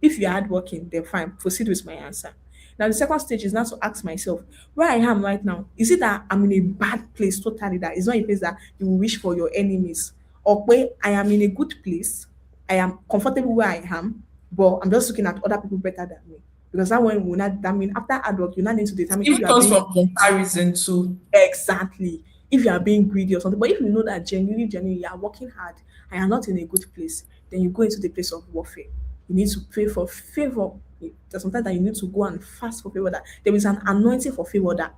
B: If you're hardworking, then fine, proceed with my answer. Now, the second stage is now to ask myself, where I am right now, is it that I'm in a bad place totally, that is not a place that you will wish for your enemies? Or where I am in a good place, I am comfortable where I am, but I'm just looking at other people better than me. Because that one will not determine, after hard work, you now need to
A: It
B: determine if
A: even
B: you are
A: comes
B: being
A: from comparison too.
B: exactly. If you are being greedy or something, but if you know that genuinely you are working hard and you're not in a good place, then you go into the place of warfare. You need to pray for favor. There's sometimes that you need to go and fast for favor. That there is an anointing for favor. That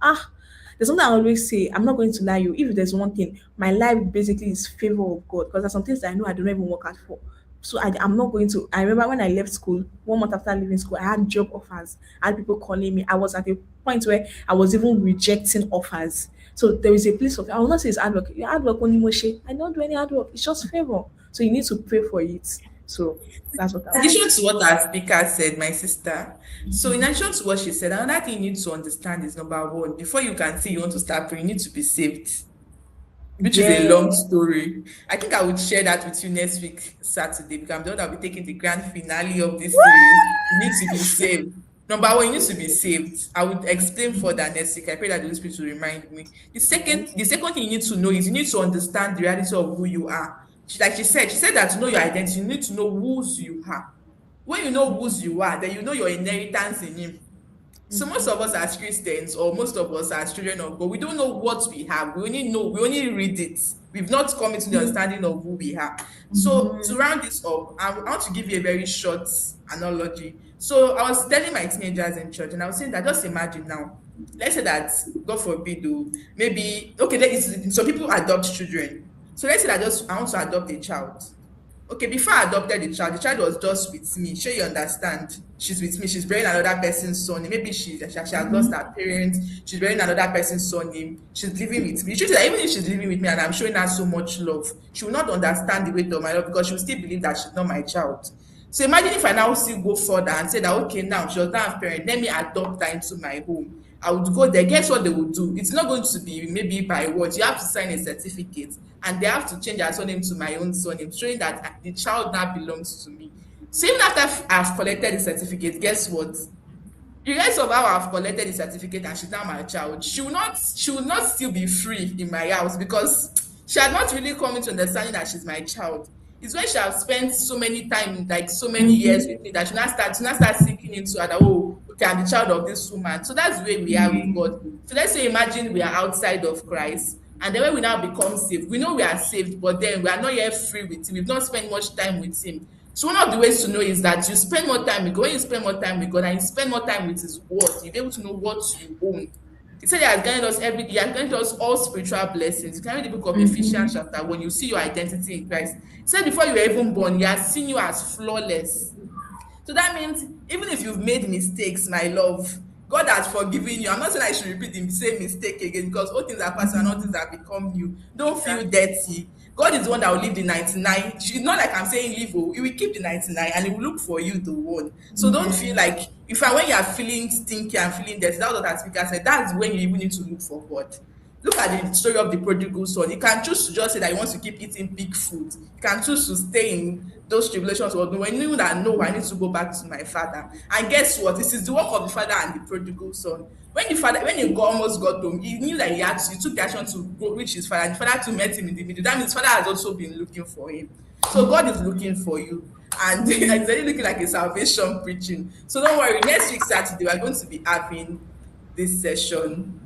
B: there's something I always say. I'm not going to lie you. If there's one thing, my life basically is favor of God because there's some things that I know I don't even work hard for. So I'm not going to. I remember when I left school, 1 month after leaving school, I had job offers. I had people calling me. I was at a point where I was even rejecting offers. So there is a place of I will not say it's hard work. Your hard work only Moshe. I don't do any hard work. It's just favor. So you need to pray for it. So that's what I
A: In
B: would say.
A: addition to what our speaker said, my sister. So, in addition to what she said, another thing you need to understand is number one, before you can say you want to start praying, you need to be saved, which is a long
B: Yeah.
A: story. I think I would share that with you next week, Saturday, because I'm the one that will be taking the grand finale of this series. You need to be saved. Number one, you need to be saved. I would explain further next week. I pray that the Holy Spirit will remind me. The second thing you need to know is you need to understand the reality of who you are. Like she said that to know your identity, you need to know whose you are. When you know whose you are, then you know your inheritance in Him. So most of us as Christians, or most of us as children of God, we don't know what we have. We only read it. We've not come into the understanding of who we are. So to round this up, I want to give you a very short analogy. So I was telling my teenagers in church, and I was saying that just imagine now. Let's say that God forbid, maybe okay, some people adopt children. So let's say that just I want to adopt a child. Okay, before I adopted the child was just with me. Sure, you understand? She's with me. She's bearing another person's son. Maybe she has lost her parents. She's bearing another person's son. She's living with me. The truth is that even if she's living with me and I'm showing her so much love, she will not understand the weight of my love because she will still believe that she's not my child. So imagine if I now still go further and say that okay, now she does not have parents, let me adopt her into my home. I would go there. Guess what they would do? It's not going to be maybe by what you have to sign a certificate, and they have to change their surname to my own surname, showing that the child now belongs to me. So even after I've collected the certificate, guess what? Regardless of how I've collected the certificate and she's now my child, she will not still be free in my house because she had not really come into understanding that she's my child. It's when she has spent so many time, like so many years with me, that she now start sinking into her that oh, okay, I'm the child of this woman. So that's the way we are with God. So let's say imagine we are outside of Christ, and then when we now become saved, we know we are saved, but then we are not yet free with him. We've not spent much time with him. So one of the ways to know is that you spend more time with God. When you spend more time with God and you spend more time with His Word, you'll be able to know what you own. He said He has granted us He has granted us all spiritual blessings. You can read the book of Ephesians chapter 1. You see your identity in Christ. He said before you were even born, He has seen you as flawless. So that means even if you've made mistakes, my love, God has forgiven you. I'm not saying I should repeat the same mistake again because all things are past and all things have become new. Don't feel
B: Exactly.
A: dirty. God is the one that will leave the 99. It's not like I'm saying leave, oh, He will keep the 99 and He will look for you, the one. So don't feel like when you are feeling stinky and feeling dirty, that's what that speaker said. That's when you even need to look for God. Look at the story of the prodigal son. He can choose to just say that he wants to keep eating pig food. He can choose to stay in those tribulations. But when he knew that no, I need to go back to my father. And guess what? This is the work of the father and the prodigal son. When he almost got home, he knew that he took the action to go reach his father. And the father too met him in the middle. That means his father has also been looking for him. So God is looking for you. And it's really looking like a salvation preaching. So don't worry, next week Saturday we're going to be having this session,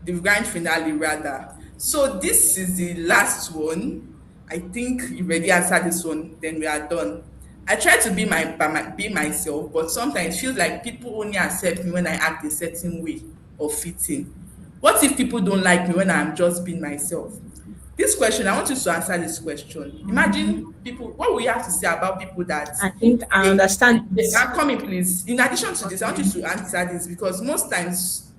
A: the grand finale rather. So this is the last one. I think you already answered this one, then we are done. I try to be be myself, but sometimes it feels like people only accept me when I act a certain way or fit in. What if people don't like me when I'm just being myself? This question, I want you to answer this question. Imagine people, what will you have to say about people that
B: I think I understand this.
A: are coming, please. In addition to this, I want you to answer this because most times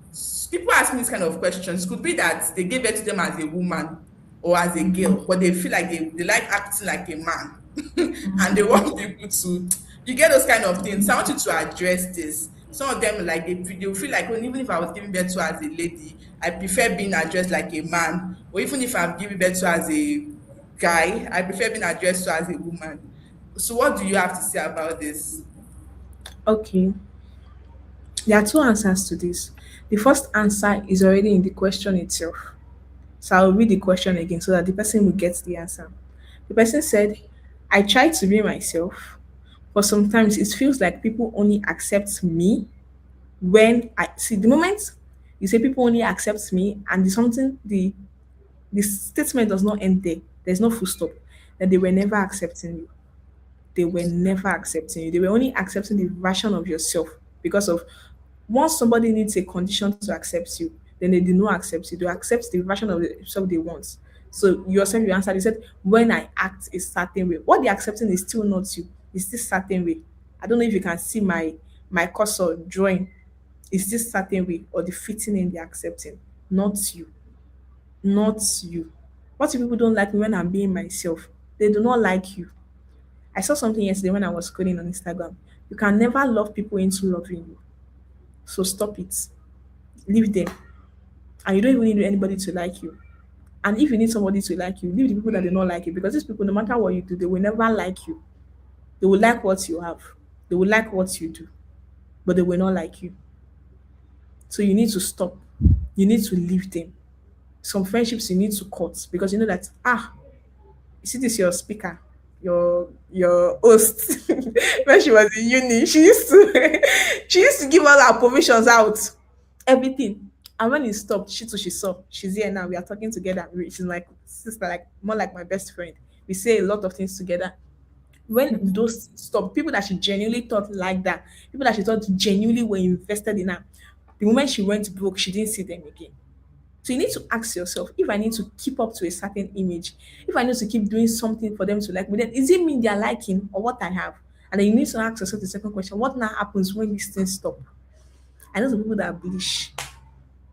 A: people ask me this kind of questions. Could be that they gave birth to them as a woman or as a girl, but they feel like they like acting like a man and they want people to, you get those kind of things. So I want you to address this. Some of them, like, they feel like, oh, even if I was giving birth to as a lady, I prefer being addressed like a man. Or even if I'm giving birth to as a guy, I prefer being addressed to as a woman. So what do you have to say about this?
B: Okay, there are two answers to this. The first answer is already in the question itself. So I'll read the question again so that the person will get the answer. The person said, I try to be myself, but sometimes it feels like people only accept me when I see the moment you say people only accept me and the something the statement does not end there. There's no full stop. That they were never accepting you. They were never accepting you. They were only accepting the version of yourself because of once somebody needs a condition to accept you, then they do not accept you. They accept the version of themselves they want. So yourself, you answered. You said, when I act a certain way, what they're accepting is still not you. It's this certain way. I don't know if you can see my cursor drawing. It's this certain way or the fitting in they're accepting, not you. Not you. What if people don't like me when I'm being myself? They do not like you. I saw something yesterday when I was scrolling on Instagram. You can never love people into loving you. So stop it. Leave them. And you don't even need anybody to like you. And if you need somebody to like you, leave the people that do not like you. Because these people, no matter what you do, they will never like you. They will like what you have. They will like what you do. But they will not like you. So you need to stop. You need to leave them. Some friendships you need to cut because you know that you see this your speaker, your host when she was in uni, she used to she used to give all her provisions out, everything. And when it stopped, she too she saw. She's here now. We are talking together. She's like sister, like more like my best friend. We say a lot of things together. When those stop, people that she genuinely thought like that, people that she thought genuinely were invested in her, the moment she went broke, she didn't see them again. So you need to ask yourself, if I need to keep up to a certain image, if I need to keep doing something for them to like me, then is it me they're liking or what I have? And then you need to ask yourself the second question, what now happens when these things stop? I know some people that are bullish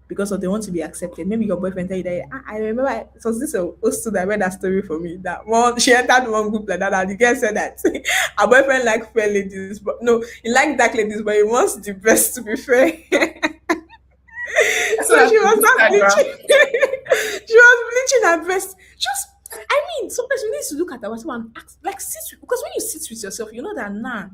B: because of they want to be accepted. Maybe your boyfriend tell you that I remember it was this also that read that story for me that one she entered one group like that and the girl said that her boyfriend like fair ladies, but no, he like dark ladies, but he wants the best to be fair.
A: I saw
B: So
A: that
B: she
A: on
B: was not bleaching.
A: Instagram.
B: She was bleaching her breast. Just, I mean, sometimes we need to look at ourselves and ask, like, sit because when you sit with yourself, you know that nah,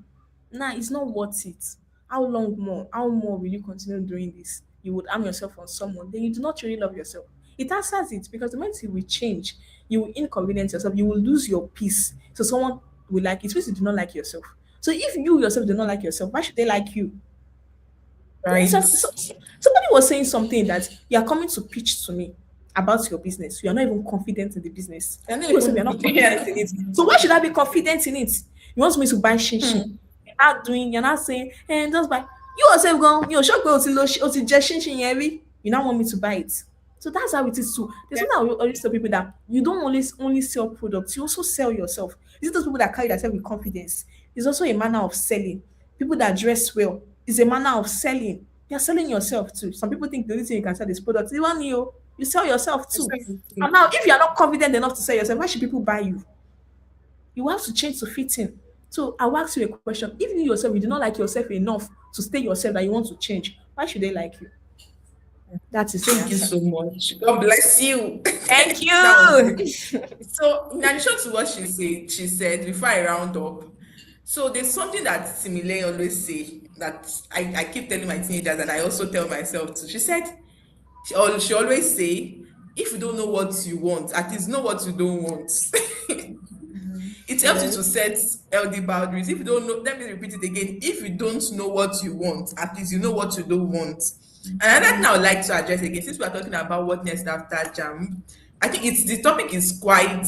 B: it's not worth it. How long more? How more will you continue doing this? You would harm yourself on someone, then you do not really love yourself. It answers it because the moment you will change, you will inconvenience yourself, you will lose your peace. So someone will like it, it means you do not like yourself. So if you yourself do not like yourself, why should they like you?
A: Right.
B: Somebody was saying something that you are coming to pitch to me about your business. You are not even confident in the business.
A: I know
B: You yourself, you are
A: even
B: not confident in it. So why should I be confident in it? You want me to buy shin shin. You're not saying, and just buy. You yourself go, you shop go to just shin shin every. You now want me to buy it. So that's how it is too. There's something I always tell people that you don't always only sell products, you also sell yourself. Is it those people that carry themselves with confidence? It's also a manner of selling. People that dress well is a manner of selling. You're selling yourself too. Some people think the only thing you can sell is products. Even you sell yourself too. And now, if you're not confident enough to sell yourself, why should people buy you? You have to change to fit in. So I'll ask you a question. If you yourself, you do not like yourself enough to stay yourself that you want to change, why should they like you? That is the
A: Thank you
B: answer.
A: so much. God bless you.
B: Thank
A: That was
B: you.
A: great. So, in addition to what she said before I round up. So there's something that Simile always say that I keep telling my teenagers and I also tell myself too. She said she always say, if you don't know what you want, at least know what you don't want. It helps you to
B: Yes.
A: set healthy boundaries. If you don't know, let me repeat it again. If you don't know what you want, at least you know what you don't want. And another thing I would like to address again, since we are talking about what next after jam, I think it's the topic is quite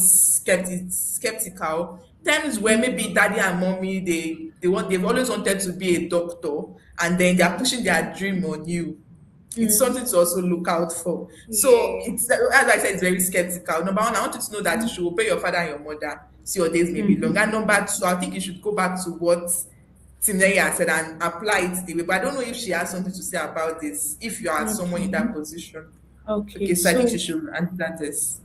A: skeptical. Times where maybe daddy and mommy they've always wanted to be a doctor, and then they are pushing their dream on you. It's something to also look out for. So
B: Yeah.
A: it's, as I said, it's very skeptical. Number one, I want you to know that you should obey your father and your mother so your days may be long. And number two, I think you should go back to what Timney has said and apply it the way. But I don't know if she has something to say about this, if you are someone in
B: Okay.
A: that position.
B: Okay.
A: Okay, so I think she
B: So
A: should answer this.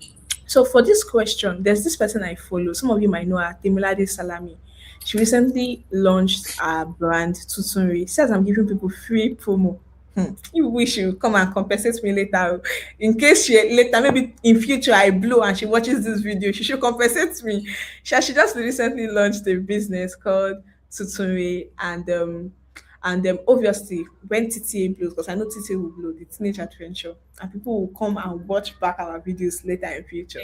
B: So for this question, there's this person I follow. Some of you might know her, Temilade Salami. She recently launched a brand, Tutunri. Says I'm giving people free promo. You wish you come and compensate me later. In case she later, maybe in future I blow and she watches this video, she should compensate me. She just recently launched a business called Tutunri, and obviously when TTA blows, because I know TTA will blow the teenage adventure, and people will come and watch back our videos later in future.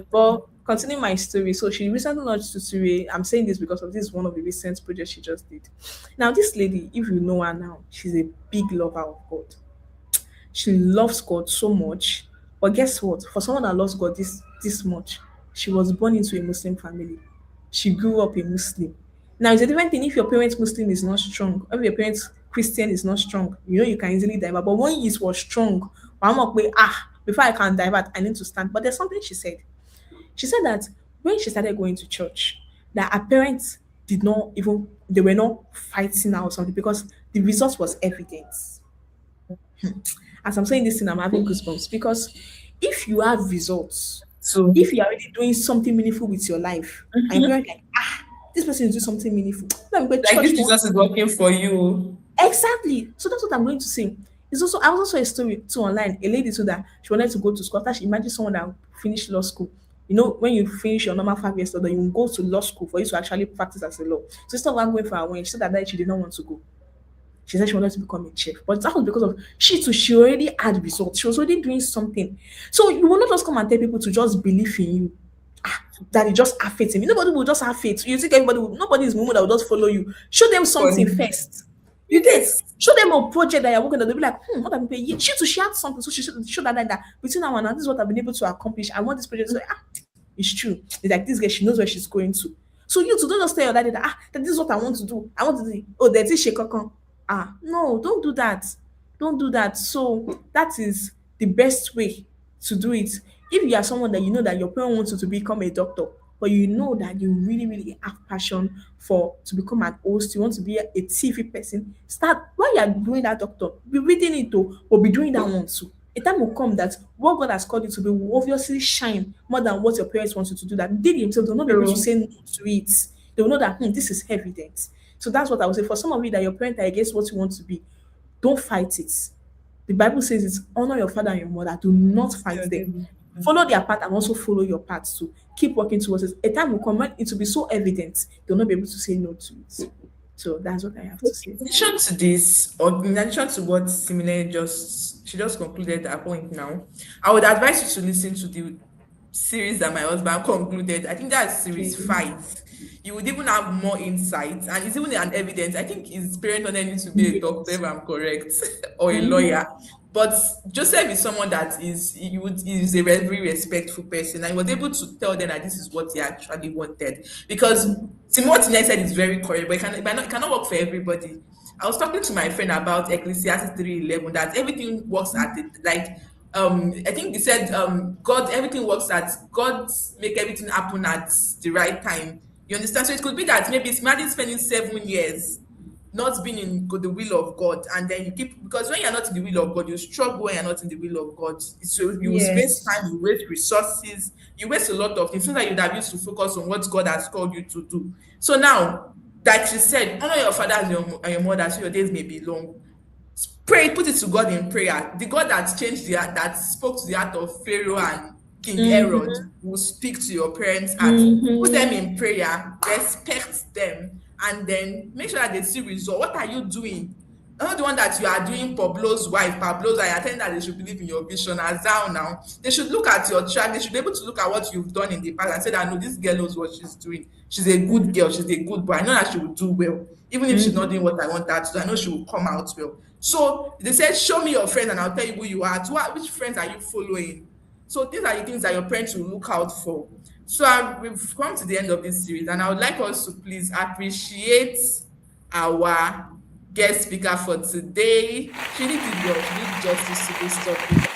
B: But continuing my story, so she recently launched Tutori. I'm saying this because of this is one of the recent projects she just did. Now, this lady, if you know her now, she's a big lover of God. She loves God so much. But guess what? For someone that loves God this much, she was born into a Muslim family. She grew up a Muslim. Now it's a different thing if your parents Muslim is not strong, or if your parents Christian is not strong, you know you can easily divert. But when it was strong, I'm up with before I can divert, I need to stand. But there's something she said. She said that when she started going to church, that her parents did not even they were not fighting her or something because the result was evident. As I'm saying this thing, I'm having goosebumps because if you have results,
A: So,
B: if you're already doing something meaningful with your life, and your parents like, this person is doing something meaningful. Let me go to
A: like
B: church
A: this
B: for
A: Jesus is working for you.
B: exactly. So that's what I'm going to say. It's also I also saw a story too online. A lady told that she wanted to go to school after she imagine someone that finished law school. You know, when you finish your normal 5 years study, you will go to law school for you to actually practice as a law. So instead of her going for a win, she said that she did not want to go. She said she wanted to become a chef, but that was because of she too. She already had results. She was already doing something. So you will not just come and tell people to just believe in you. That you just have faith in me. Nobody will just have faith. You think everybody will, nobody is moving that will just follow you. Show them something
A: Funny.
B: first. You get
A: Yes.
B: show them a project that you're working on. They'll be like, what have you paid? She too, she had something, so she should show that like that. Between now and now, this is what I've been able to accomplish. I want this project. So it's true. It's like this girl, she knows where she's going to. So you too, don't just tell your daddy that that this is what I want to do. I want to do. Oh, there's this shekokon. No, don't do that. Don't do that. So that is the best way to do it. If you are someone that you know that your parent wants you to become a doctor, but you know that you really, really have passion for to become an host, you want to be a TV person, start while you are doing that doctor, be reading it too, or be doing that one too. A time will come that what God has called you to be will obviously shine more than what your parents want you to do. That they themselves will not be able to
A: True.
B: say no to it. They will know that this is evidence. So that's what I would say. For some of you that your parents are against what you want to be, don't fight it. The Bible says it's honor your father and your mother. Do not fight
A: Yeah,
B: them. Follow their path and also follow your path too. Keep working towards it. A time will come when it will be so evident they'll not be able to say no to it. So that's what I have to say.
A: in addition to this, or in addition to what Simile she just concluded her point now, I would advise you to listen to the series that my husband concluded. I think that's series
B: Okay.
A: 5. You would even have more insight, and it's even an evidence. I think his parents wanted him to be a doctor,
B: Yes.
A: if I'm correct, or a
B: Mm-hmm.
A: lawyer. But Joseph is someone that is a very respectful person, and he was able to tell them that this is what he actually wanted. Because Timothy said is very correct, but it cannot work for everybody. I was talking to my friend about Ecclesiastes 3:11 that everything works at it like I think he said God everything works at God make everything happen at the right time. You understand? So it could be that maybe imagine spending 7 years not being in the will of God, and then you keep because when you're not in the will of God, you struggle when you're not in the will of God. So you waste
B: Yes.
A: time, you waste resources, you waste a lot of things. Things that you'd have used to focus on what God has called you to do. So now, like she said, honor your father and your mother so your days may be long. Pray, put it to God in prayer. The God that changed the heart, that spoke to the heart of Pharaoh and King Herod,
B: Mm-hmm.
A: will speak to your parents' heart. Put them
B: Mm-hmm.
A: in prayer, respect them, and then make sure that they see result. What are you doing? I'm not the one that you are doing Pablo's wife, Pablo's wife. I tell them that they should believe in your vision as thou now. They should look at your track. They should be able to look at what you've done in the past and say that no, this girl knows what she's doing. She's a good girl. She's a good boy. I know that she will do well. Even if she's not doing what I want her to do, I know she will come out well. So they said, show me your friends and I'll tell you who you are. To which friends are you following? So these are the things that your parents will look out for. So we've come to the end of this series, and I would like us to please appreciate our guest speaker for today. She did it well. She did justice to this topic.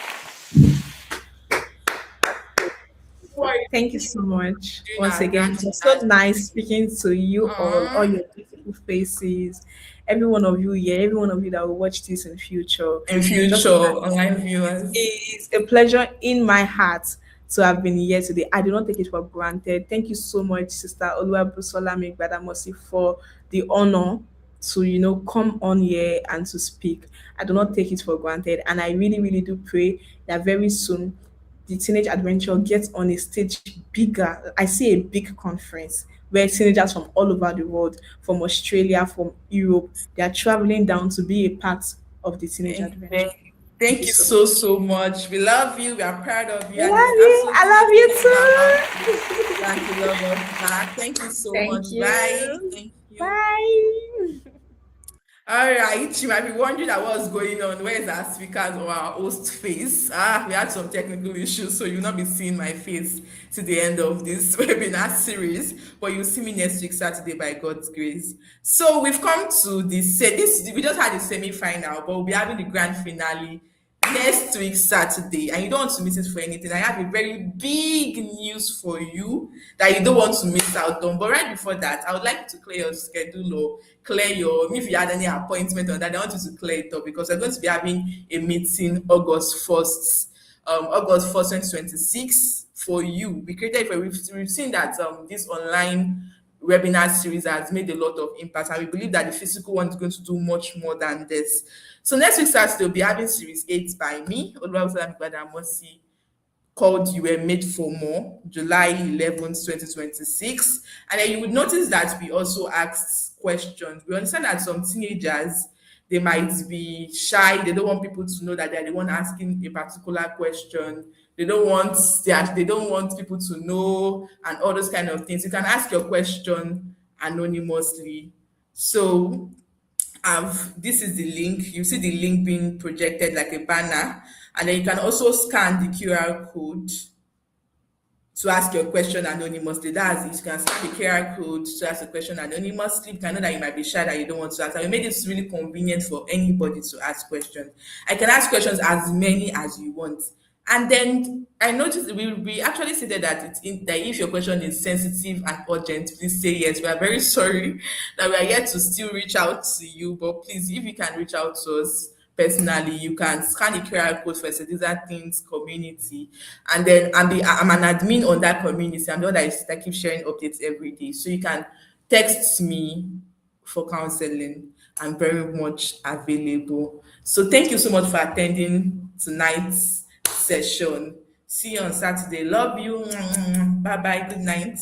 A: Who are you
B: Thank you so much
A: doing
B: once
A: our
B: again.
A: grand
B: It was so
A: finale?
B: nice speaking to you all your beautiful faces, every one of you here, every one of you that will watch this in future.
A: In
B: Just
A: future,
B: nice.
A: online
B: It
A: viewers.
B: is a pleasure in my heart to have been here today. I do not take it for granted. Thank you so much, Sister Oluwabusola Gbadamosi, for the honor to come on here and to speak. I do not take it for granted, and I really, really do pray that very soon the teenage adventure gets on a stage bigger. I see a big conference where teenagers from all over the world, from Australia, from Europe, they are traveling down to be a part of the teenage adventure.
A: Thank,
B: Thank
A: thank
B: you
A: you
B: so
A: so,
B: much.
A: so much. We love you. We are proud of you.
B: I
A: And there's
B: love you. I
A: absolutely
B: love
A: nothing you can do about it
B: you too.
A: than to love us back. Thank you so much.
B: Thank
A: Bye.
B: you.
A: Thank you.
B: Bye.
A: All right, you might be wondering that what's going on. Where is our speakers or our host face? We had some technical issues, so you'll not be seeing my face to the end of this webinar series, but you'll see me next week, Saturday, by God's grace. So we've come to this. We just had the semi-final, but we'll be having the grand finale next week Saturday, and you don't want to miss it for anything. I have a very big news for you that you don't want to miss out on. But right before that, I would like to clear your schedule or clear your, if you had any appointment on that, I want you to clear it up because we're going to be having a meeting August 1st, 2026 for you. We created for we've seen that this online webinar series has made a lot of impact, and we believe that the physical one is going to do much more than this. So next week Saturday, we'll be having series 8 by me, Oluwatimileyin Adepitan, called You Were Made for More, July 11th, 2026. And then you would notice that we also asked questions. We understand that some teenagers, they might be shy. They don't want people to know that they're the one asking a particular question. They don't want people to know and all those kind of things. You can ask your question anonymously. So this is the link. You see the link being projected like a banner, and then you can also scan the QR code to ask your question anonymously. That's it. You can scan the QR code to ask a question anonymously. I know that you might be shy that you don't want to ask. And we made it really convenient for anybody to ask questions. I can ask questions as many as you want. And then I noticed we actually stated that that if your question is sensitive and urgent, please say yes. We are very sorry that we are yet to still reach out to you, but please, if you can reach out to us personally, you can scan the QR code for Citizen Things community, and then I'm an admin on that community. I'm the one that keeps sharing updates every day, so you can text me for counseling. I'm very much available. So thank you so much for attending tonight's session. See you on Saturday. Love you. Bye bye. Good night.